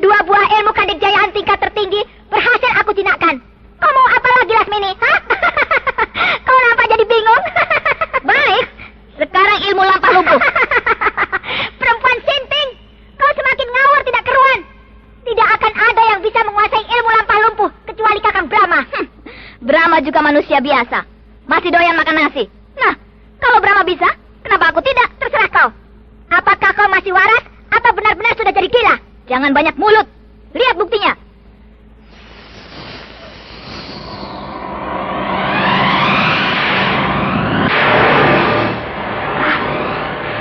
Dua buah ilmu kadikjayaan tingkat tertinggi berhasil aku jinakkan. Kau mau apa lagi, Lasmini? lumpuh. Perempuan sinting, kau semakin ngawur tidak keruan. Tidak akan ada yang bisa menguasai ilmu lampah lumpuh kecuali Kakang Brahma. Brahma juga manusia biasa, masih doyan makan nasi. Nah, kalau Brahma bisa, kenapa aku tidak? Terserah kau. Apakah kau masih waras atau benar-benar sudah jadi gila? Jangan banyak mulut. Lihat buktinya.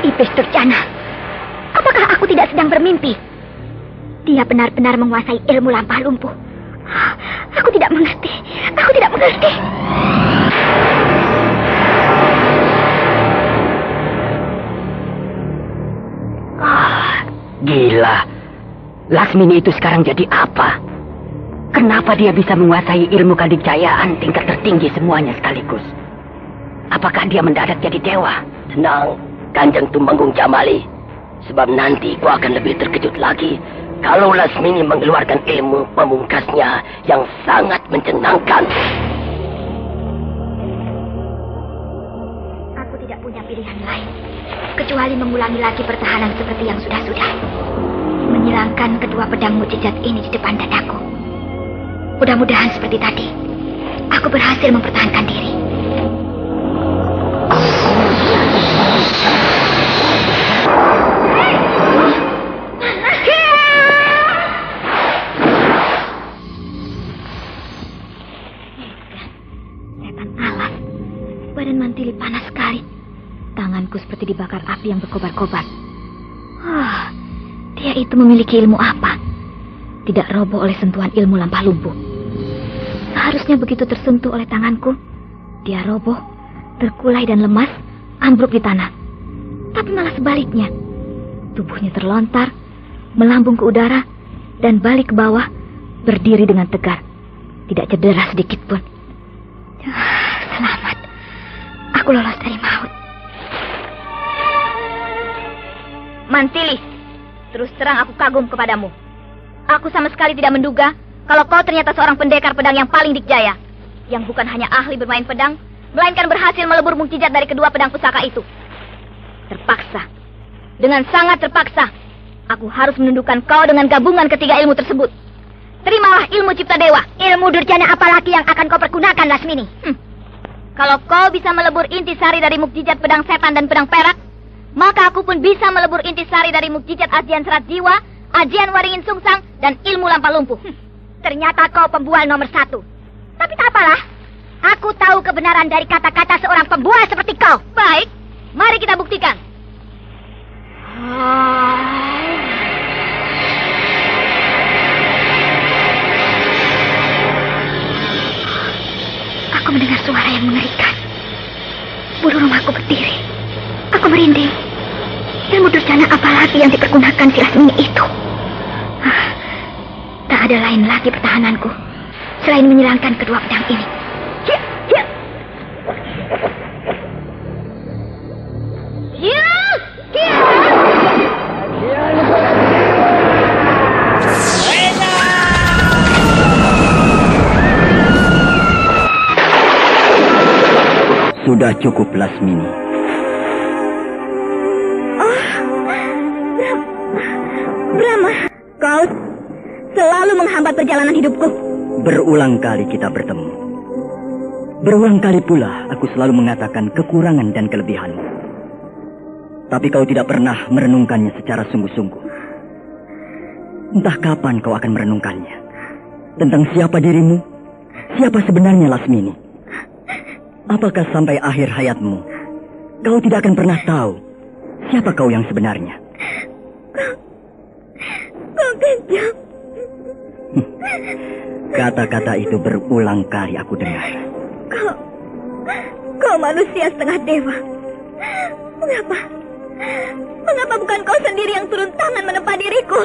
Ipis Durjana, apakah aku tidak sedang bermimpi? Dia benar-benar menguasai ilmu lampah lumpuh. Aku tidak mengerti. Aku tidak mengerti. Gila. Lasmini itu sekarang jadi apa? Kenapa dia bisa menguasai ilmu kadikjayaan tingkat tertinggi semuanya sekaligus? Apakah dia mendadak jadi dewa? Tenang, Kanjeng Tumenggung Jamali. Sebab nanti kau akan lebih terkejut lagi kalau Lasmini mengeluarkan ilmu pamungkasnya yang sangat menyenangkan. Aku tidak punya pilihan lain kecuali mengulangi lagi pertahanan seperti yang sudah-sudah. Menyilangkan kedua pedang mukjizat ini di depan dadaku. Mudah-mudahan seperti tadi, aku berhasil mempertahankan diri. Setan alas, badan Mantili panas sekali. Tanganku seperti dibakar api yang berkobar-kobar. Dia itu memiliki ilmu apa? Tidak roboh oleh sentuhan ilmu lampah lumpuh. Seharusnya begitu tersentuh oleh tanganku, dia roboh, terkulai dan lemas, ambruk di tanah. Tapi malah sebaliknya. Tubuhnya terlontar, melambung ke udara, dan balik ke bawah, berdiri dengan tegar. Tidak cedera sedikit pun. Selamat. Aku lolos dari maut. Mantili, terus terang aku kagum kepadamu. Aku sama sekali tidak menduga kalau kau ternyata seorang pendekar pedang yang paling dikjaya. Yang bukan hanya ahli bermain pedang, melainkan berhasil melebur mukjizat dari kedua pedang pusaka itu. Terpaksa, dengan sangat terpaksa, aku harus menundukkan kau dengan gabungan ketiga ilmu tersebut. Terimalah ilmu cipta dewa, ilmu durjana apalagi yang akan kau pergunakan, Lasmini. Kalau kau bisa melebur intisari dari mukjizat pedang setan dan pedang perak, maka aku pun bisa melebur intisari dari mukjizat ajian serat jiwa, ajian waringin sungsang, dan ilmu lampah lumpuh. Ternyata kau pembual nomor 1. Tapi tak apalah. Aku tahu kebenaran dari kata-kata seorang pembual seperti kau. Baik, mari kita buktikan. Aku mendengar suara yang mengerikan. Bulu rumahku berdiri. Aku merinding. Ilmu durjana apalagi yang dipergunakan si Lasmini itu? Tak ada lain lagi pertahananku selain menyilangkan kedua pedang ini. Sudah cukup, Lasmini. Brahma, kau selalu menghambat perjalanan hidupku. Berulang kali kita bertemu. Berulang kali pula aku selalu mengatakan kekurangan dan kelebihanmu. Tapi kau tidak pernah merenungkannya secara sungguh-sungguh. Entah kapan kau akan merenungkannya. Tentang siapa dirimu, siapa sebenarnya Lasmini. Apakah sampai akhir hayatmu kau tidak akan pernah tahu siapa kau yang sebenarnya? Kau kejam. Kata-kata itu berulang kali aku dengar. Kau manusia setengah dewa. Mengapa bukan kau sendiri yang turun tangan menempa diriku?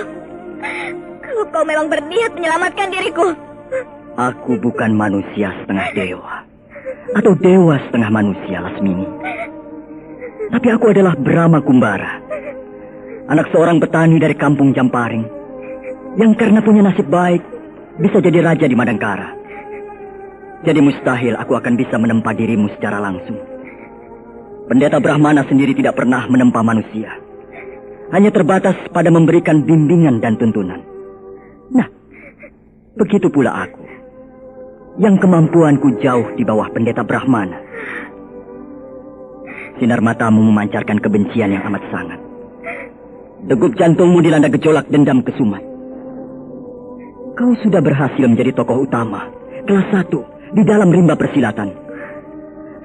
Kalau kau memang berniat menyelamatkan diriku. Aku bukan manusia setengah dewa. Atau dewa setengah manusia, Lasmini. Tapi aku adalah Brahma Kumbara. Anak seorang petani dari kampung Jamparing. Yang karena punya nasib baik, bisa jadi raja di Madangkara. Jadi mustahil aku akan bisa menempa dirimu secara langsung. Pendeta Brahmana sendiri tidak pernah menempa manusia. Hanya terbatas pada memberikan bimbingan dan tuntunan. Nah, begitu pula aku, yang kemampuanku jauh di bawah pendeta Brahmana. Sinar matamu memancarkan kebencian yang amat sangat. Degup jantungmu dilanda gejolak dendam kesumat. Kau sudah berhasil menjadi tokoh utama, kelas 1, di dalam rimba persilatan.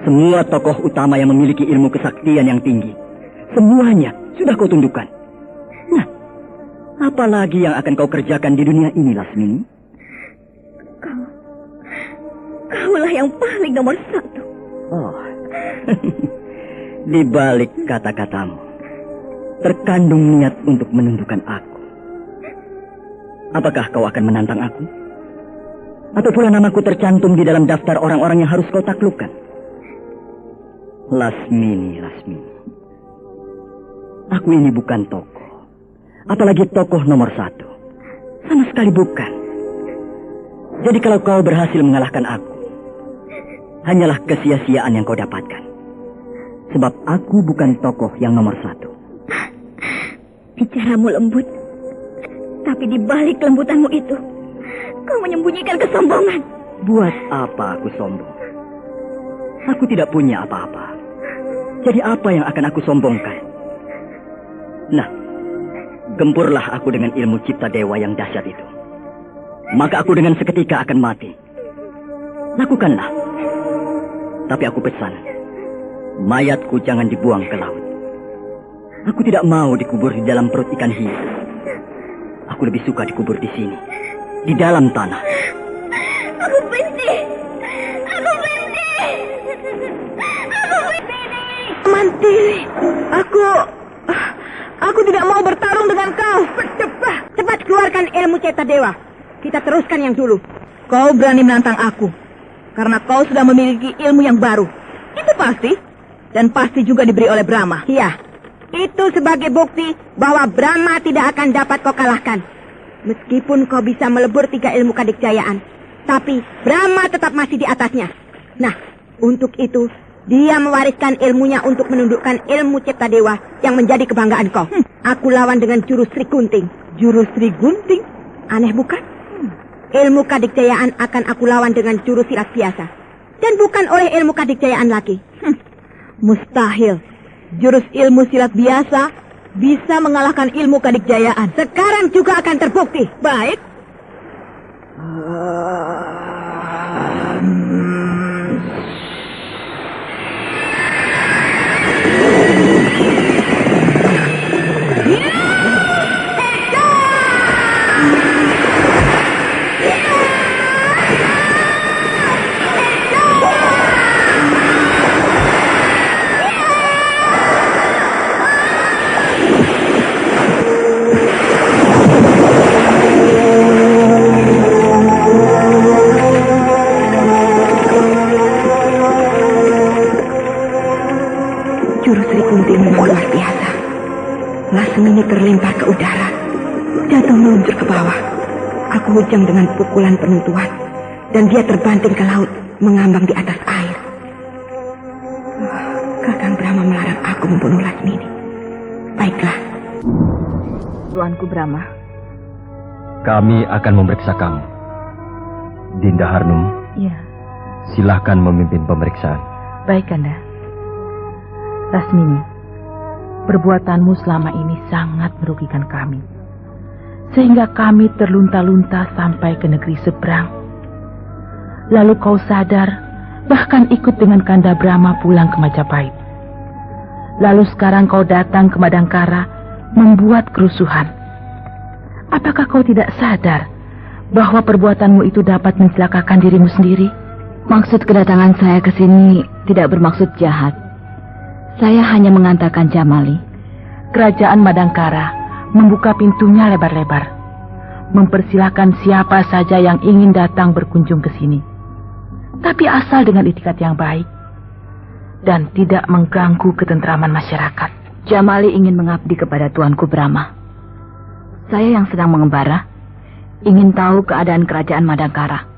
Semua tokoh utama yang memiliki ilmu kesaktian yang tinggi, semuanya sudah kau tundukkan. Nah, apalagi yang akan kau kerjakan di dunia ini, Lasmini? Kaulah yang paling nomor 1. Oh, di balik kata-katamu terkandung niat untuk menundukkan aku. Apakah kau akan menantang aku? Atau pula namaku tercantum di dalam daftar orang-orang yang harus kau taklukkan? Lasmini. Aku ini bukan tokoh, apalagi tokoh nomor 1. Sama sekali bukan. Jadi kalau kau berhasil mengalahkan aku, hanyalah kesia-siaan yang kau dapatkan. Sebab aku bukan tokoh yang nomor 1. Bicaramu lembut, tapi di balik kelembutanmu itu, kau menyembunyikan kesombongan. Buat apa aku sombong? Aku tidak punya apa-apa. Jadi apa yang akan aku sombongkan? Nah, gempurlah aku dengan ilmu cipta dewa yang dahsyat itu. Maka aku dengan seketika akan mati. Lakukanlah. Tapi aku pesan, mayatku jangan dibuang ke laut. Aku tidak mau dikubur di dalam perut ikan hiu. Aku lebih suka dikubur di sini, di dalam tanah. Aku benci. Mantili, aku tidak mau bertarung dengan kau. Cepat keluarkan ilmu cipta dewa. Kita teruskan yang dulu. Kau berani menantang aku karena kau sudah memiliki ilmu yang baru. Itu pasti. Dan pasti juga diberi oleh Brahma. Iya, itu sebagai bukti bahwa Brahma tidak akan dapat kau kalahkan. Meskipun kau bisa melebur 3 ilmu kadikjayaan, tapi Brahma tetap masih di atasnya. Nah, untuk itu dia mewariskan ilmunya untuk menundukkan ilmu cipta dewa yang menjadi kebanggaan kau. Aku lawan dengan jurus Sri Gunting. Jurus Sri Gunting? Aneh bukan? Ilmu kadikjayaan akan aku lawan dengan jurus silat biasa. Dan bukan oleh ilmu kadikjayaan lagi. Mustahil. Jurus ilmu silat biasa bisa mengalahkan ilmu kadikjayaan. Sekarang juga akan terbukti. Baik. Lasmini terlempar ke udara, jatuh meluncur ke bawah. Aku hujam dengan pukulan penentuan, dan dia terbanting ke laut, mengambang di atas air. Kakang Brahma melarang aku membunuh Lasmini. Baiklah. Tuanku Brahma. Kami akan memeriksa kamu. Dinda Harnum. Iya. Silahkan memimpin pemeriksaan. Baik, Kanda. Lasmini, perbuatanmu selama ini sangat merugikan kami. Sehingga kami terlunta-lunta sampai ke negeri seberang. Lalu kau sadar, bahkan ikut dengan Kanda Brahma pulang ke Majapahit. Lalu sekarang kau datang ke Madangkara membuat kerusuhan. Apakah kau tidak sadar bahwa perbuatanmu itu dapat mencelakakan dirimu sendiri? Maksud kedatangan saya ke sini tidak bermaksud jahat. Saya hanya mengantarkan Jamali. Kerajaan Madangkara membuka pintunya lebar-lebar, mempersilahkan siapa saja yang ingin datang berkunjung ke sini. Tapi asal dengan itikat yang baik dan tidak mengganggu ketentraman masyarakat. Jamali ingin mengabdi kepada Tuanku Brahma. Saya yang sedang mengembara ingin tahu keadaan kerajaan Madangkara.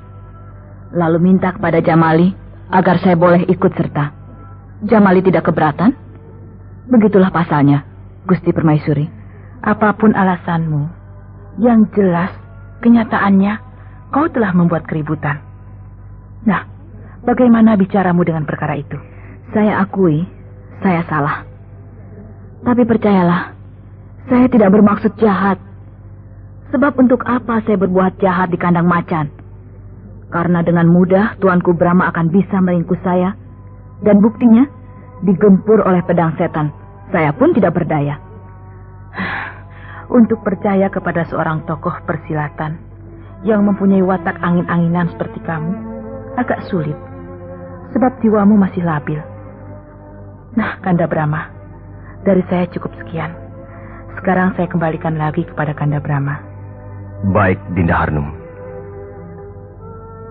Lalu minta kepada Jamali agar saya boleh ikut serta. Jamali tidak keberatan? Begitulah pasalnya, Gusti Permaisuri. Apapun alasanmu, yang jelas kenyataannya kau telah membuat keributan. Nah, bagaimana bicaramu dengan perkara itu? Saya akui, saya salah. Tapi percayalah, saya tidak bermaksud jahat. Sebab untuk apa saya berbuat jahat di kandang macan? Karena dengan mudah Tuanku Brahma akan bisa meringkus saya. Dan buktinya, digempur oleh pedang setan. Saya pun tidak berdaya. Untuk percaya kepada seorang tokoh persilatan yang mempunyai watak angin-anginan seperti kamu, agak sulit. Sebab jiwamu masih labil. Nah, Kanda Brahma, dari saya cukup sekian. Sekarang saya kembalikan lagi kepada Kanda Brahma. Baik, Dinda Harnum.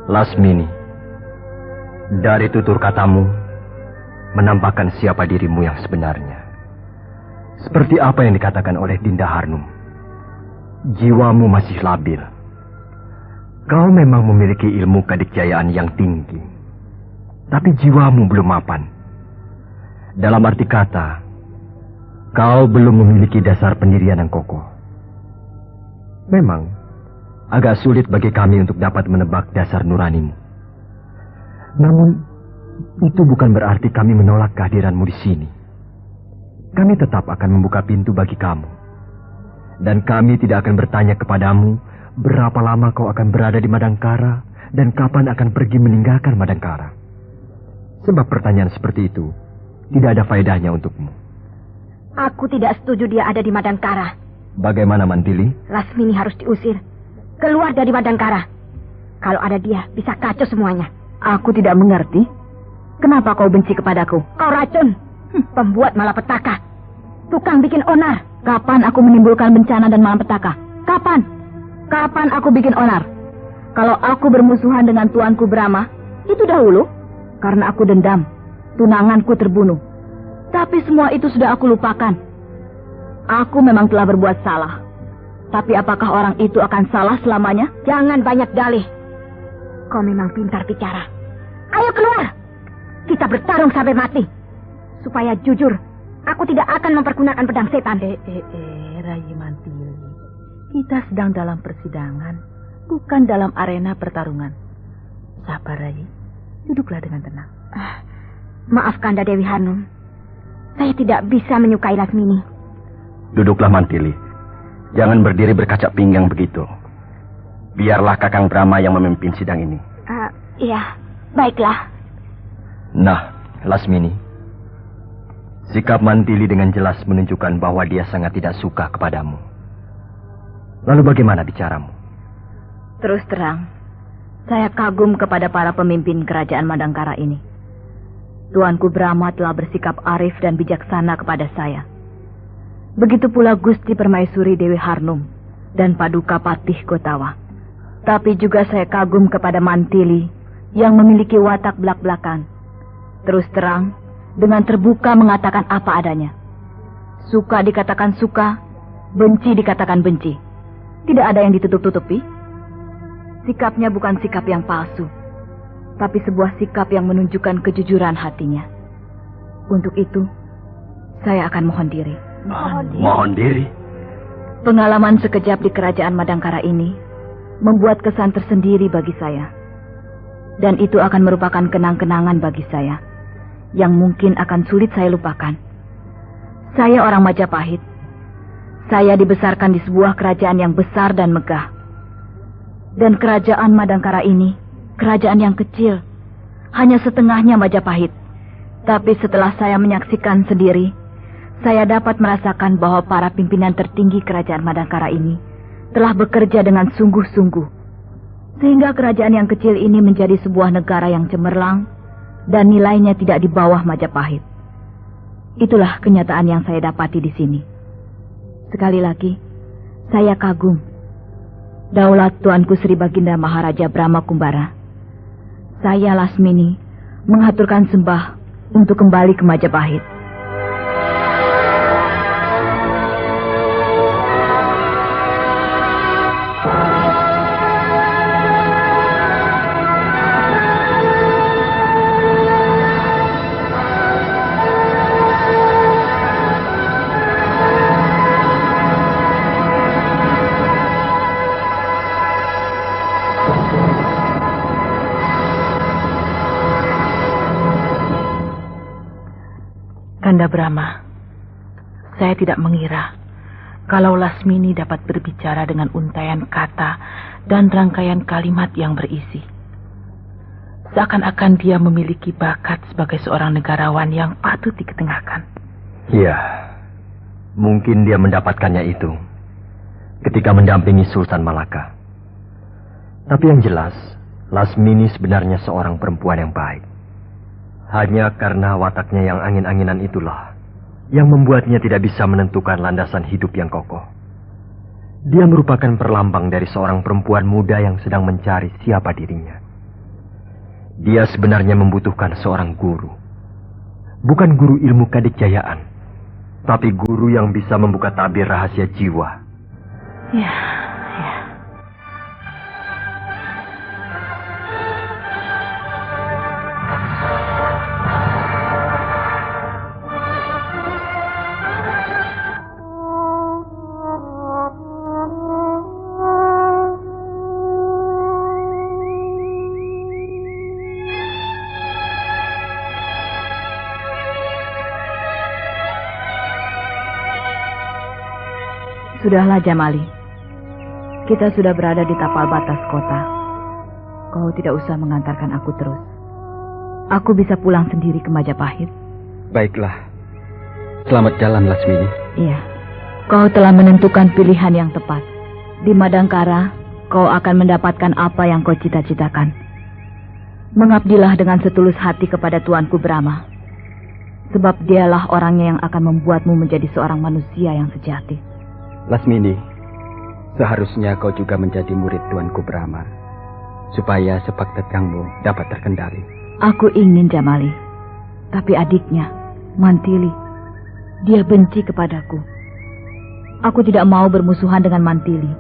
Lasmini, dari tutur katamu menampakkan siapa dirimu yang sebenarnya. Seperti apa yang dikatakan oleh Dinda Harnum. Jiwamu masih labil. Kau memang memiliki ilmu kadikjayaan yang tinggi. Tapi jiwamu belum mapan. Dalam arti kata, kau belum memiliki dasar pendirian yang kokoh. Memang, agak sulit bagi kami untuk dapat menebak dasar nuranimu. Namun, itu bukan berarti kami menolak kehadiranmu di sini. Kami tetap akan membuka pintu bagi kamu. Dan kami tidak akan bertanya kepadamu berapa lama kau akan berada di Madangkara dan kapan akan pergi meninggalkan Madangkara. Sebab pertanyaan seperti itu tidak ada faedahnya untukmu. Aku tidak setuju dia ada di Madangkara. Bagaimana, Mantili? Lasmini harus diusir. Keluar dari Madangkara. Kalau ada dia, bisa kacau semuanya. Aku tidak mengerti. Kenapa kau benci kepadaku? Kau racun. Pembuat malapetaka. Tukang bikin onar. Kapan aku menimbulkan bencana dan malapetaka? Kapan? Kapan aku bikin onar? Kalau aku bermusuhan dengan Tuanku Brahma, itu dahulu. Karena aku dendam. Tunanganku terbunuh. Tapi semua itu sudah aku lupakan. Aku memang telah berbuat salah. Tapi apakah orang itu akan salah selamanya? Jangan banyak dalih. Kau memang pintar bicara. Ayo keluar. Kita bertarung sampai mati. Supaya jujur, aku tidak akan mempergunakan pedang setan. Rai Mantili. Kita sedang dalam persidangan, bukan dalam arena pertarungan. Sabar, Rai. Duduklah dengan tenang. Maaf, Kanda Dewi Harnum. Saya tidak bisa menyukai Lasmini. Duduklah, Mantili. Jangan berdiri berkaca pinggang begitu. Biarlah Kakang Brahma yang memimpin sidang ini. Iya, baiklah. Nah, Lasmini. Sikap Mantili dengan jelas menunjukkan bahwa dia sangat tidak suka kepadamu. Lalu bagaimana bicaramu? Terus terang, saya kagum kepada para pemimpin kerajaan Madangkara ini. Tuanku Brahma telah bersikap arif dan bijaksana kepada saya. Begitu pula Gusti Permaisuri Dewi Harnum dan Paduka Patih Gotawa. Tapi juga saya kagum kepada Mantili yang memiliki watak belak-belakan. Terus terang, dengan terbuka mengatakan apa adanya. Suka dikatakan suka, benci dikatakan benci. Tidak ada yang ditutup-tutupi. Sikapnya bukan sikap yang palsu, tapi sebuah sikap yang menunjukkan kejujuran hatinya. Untuk itu, saya akan mohon diri. Mohon diri? Pengalaman sekejap di kerajaan Madangkara ini membuat kesan tersendiri bagi saya. Dan itu akan merupakan kenang-kenangan bagi saya yang mungkin akan sulit saya lupakan. Saya orang Majapahit. Saya dibesarkan di sebuah kerajaan yang besar dan megah. Dan kerajaan Madangkara ini kerajaan yang kecil, hanya setengahnya Majapahit. Tapi setelah saya menyaksikan sendiri, saya dapat merasakan bahwa para pimpinan tertinggi kerajaan Madangkara ini telah bekerja dengan sungguh-sungguh. Sehingga kerajaan yang kecil ini menjadi sebuah negara yang cemerlang dan nilainya tidak di bawah Majapahit. Itulah kenyataan yang saya dapati di sini. Sekali lagi, saya kagum. Daulat Tuanku Sri Baginda Maharaja Brahma Kumbara. Saya Lasmini mengaturkan sembah untuk kembali ke Majapahit. Kanda Brahma, saya tidak mengira kalau Lasmini dapat berbicara dengan untaian kata dan rangkaian kalimat yang berisi. Seakan-akan dia memiliki bakat sebagai seorang negarawan yang patut diketengahkan. Iya, mungkin dia mendapatkannya itu ketika mendampingi Sultan Malaka. Tapi yang jelas, Lasmini sebenarnya seorang perempuan yang baik. Hanya karena wataknya yang angin-anginan itulah yang membuatnya tidak bisa menentukan landasan hidup yang kokoh. Dia merupakan perlambang dari seorang perempuan muda yang sedang mencari siapa dirinya. Dia sebenarnya membutuhkan seorang guru. Bukan guru ilmu kadikjayaan, tapi guru yang bisa membuka tabir rahasia jiwa. Ya. Sudahlah Jamali, kita sudah berada di tapal batas kota. Kau tidak usah mengantarkan aku terus. Aku bisa pulang sendiri ke Majapahit. Baiklah, selamat jalan Lasmini. Iya, kau telah menentukan pilihan yang tepat. Di Madangkara, kau akan mendapatkan apa yang kau cita-citakan. Mengabdilah dengan setulus hati kepada Tuanku Brahma, sebab dialah orangnya yang akan membuatmu menjadi seorang manusia yang sejati. Lasmini, seharusnya kau juga menjadi murid Tuanku Brahma, supaya sepak terjangmu dapat terkendali. Aku ingin Jamali, tapi adiknya, Mantili, dia benci kepadaku. Aku tidak mau bermusuhan dengan Mantili.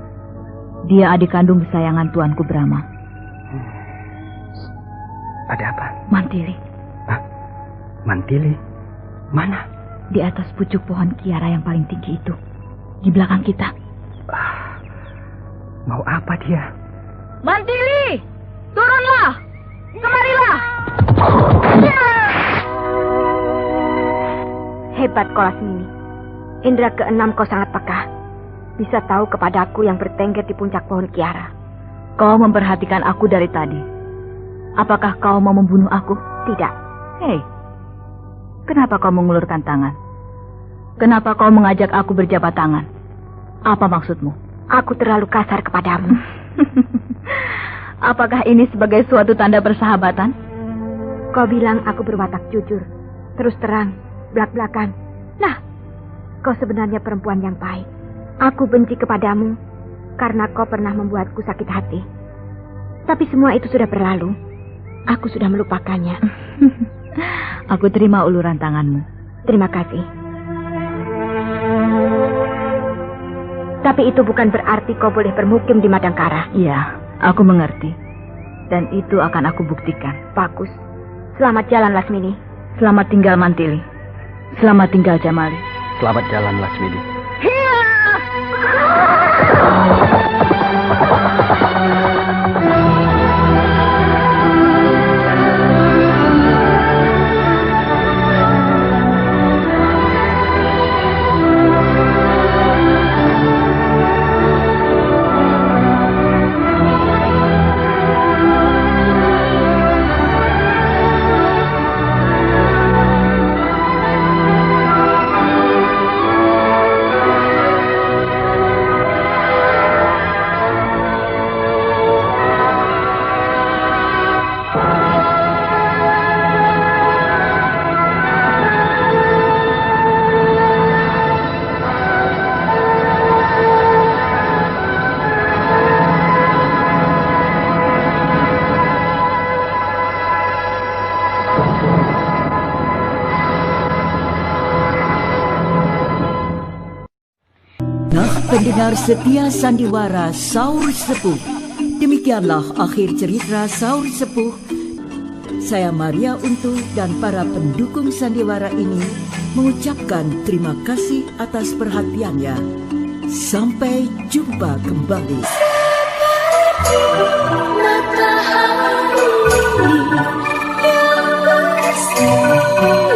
Dia adik kandung kesayangan Tuanku Brahma. Ada apa? Mantili. Mantili? Mana? Di atas pucuk pohon kiara yang paling tinggi itu. Di belakang kita. Mau apa dia? Mantili, turunlah, kemarilah. Hebat kau Lasmini. Indra keenam kau sangat peka. Bisa tahu kepadaku yang bertengger di puncak pohon kiara. Kau memperhatikan aku dari tadi. Apakah kau mau membunuh aku? Tidak. Hei, kenapa kau mengulurkan tangan? Kenapa kau mengajak aku berjabat tangan? Apa maksudmu? Aku terlalu kasar kepadamu. Apakah ini sebagai suatu tanda persahabatan? Kau bilang aku berwatak jujur, terus terang, belak-belakan. Nah, kau sebenarnya perempuan yang baik. Aku benci kepadamu karena kau pernah membuatku sakit hati. Tapi semua itu sudah berlalu. Aku sudah melupakannya. Aku terima uluran tanganmu. Terima kasih. Tapi itu bukan berarti kau boleh bermukim di Madangkara. Iya, aku mengerti. Dan itu akan aku buktikan. Bagus. Selamat jalan Lasmini. Selamat tinggal Mantili. Selamat tinggal Jamali. Selamat jalan Lasmini. Pendengar setia sandiwara Saur Sepuh, demikianlah akhir cerita Saur Sepuh. Saya Maria Untu dan para pendukung sandiwara ini mengucapkan terima kasih atas perhatiannya. Sampai jumpa kembali. Matahari yang bersih.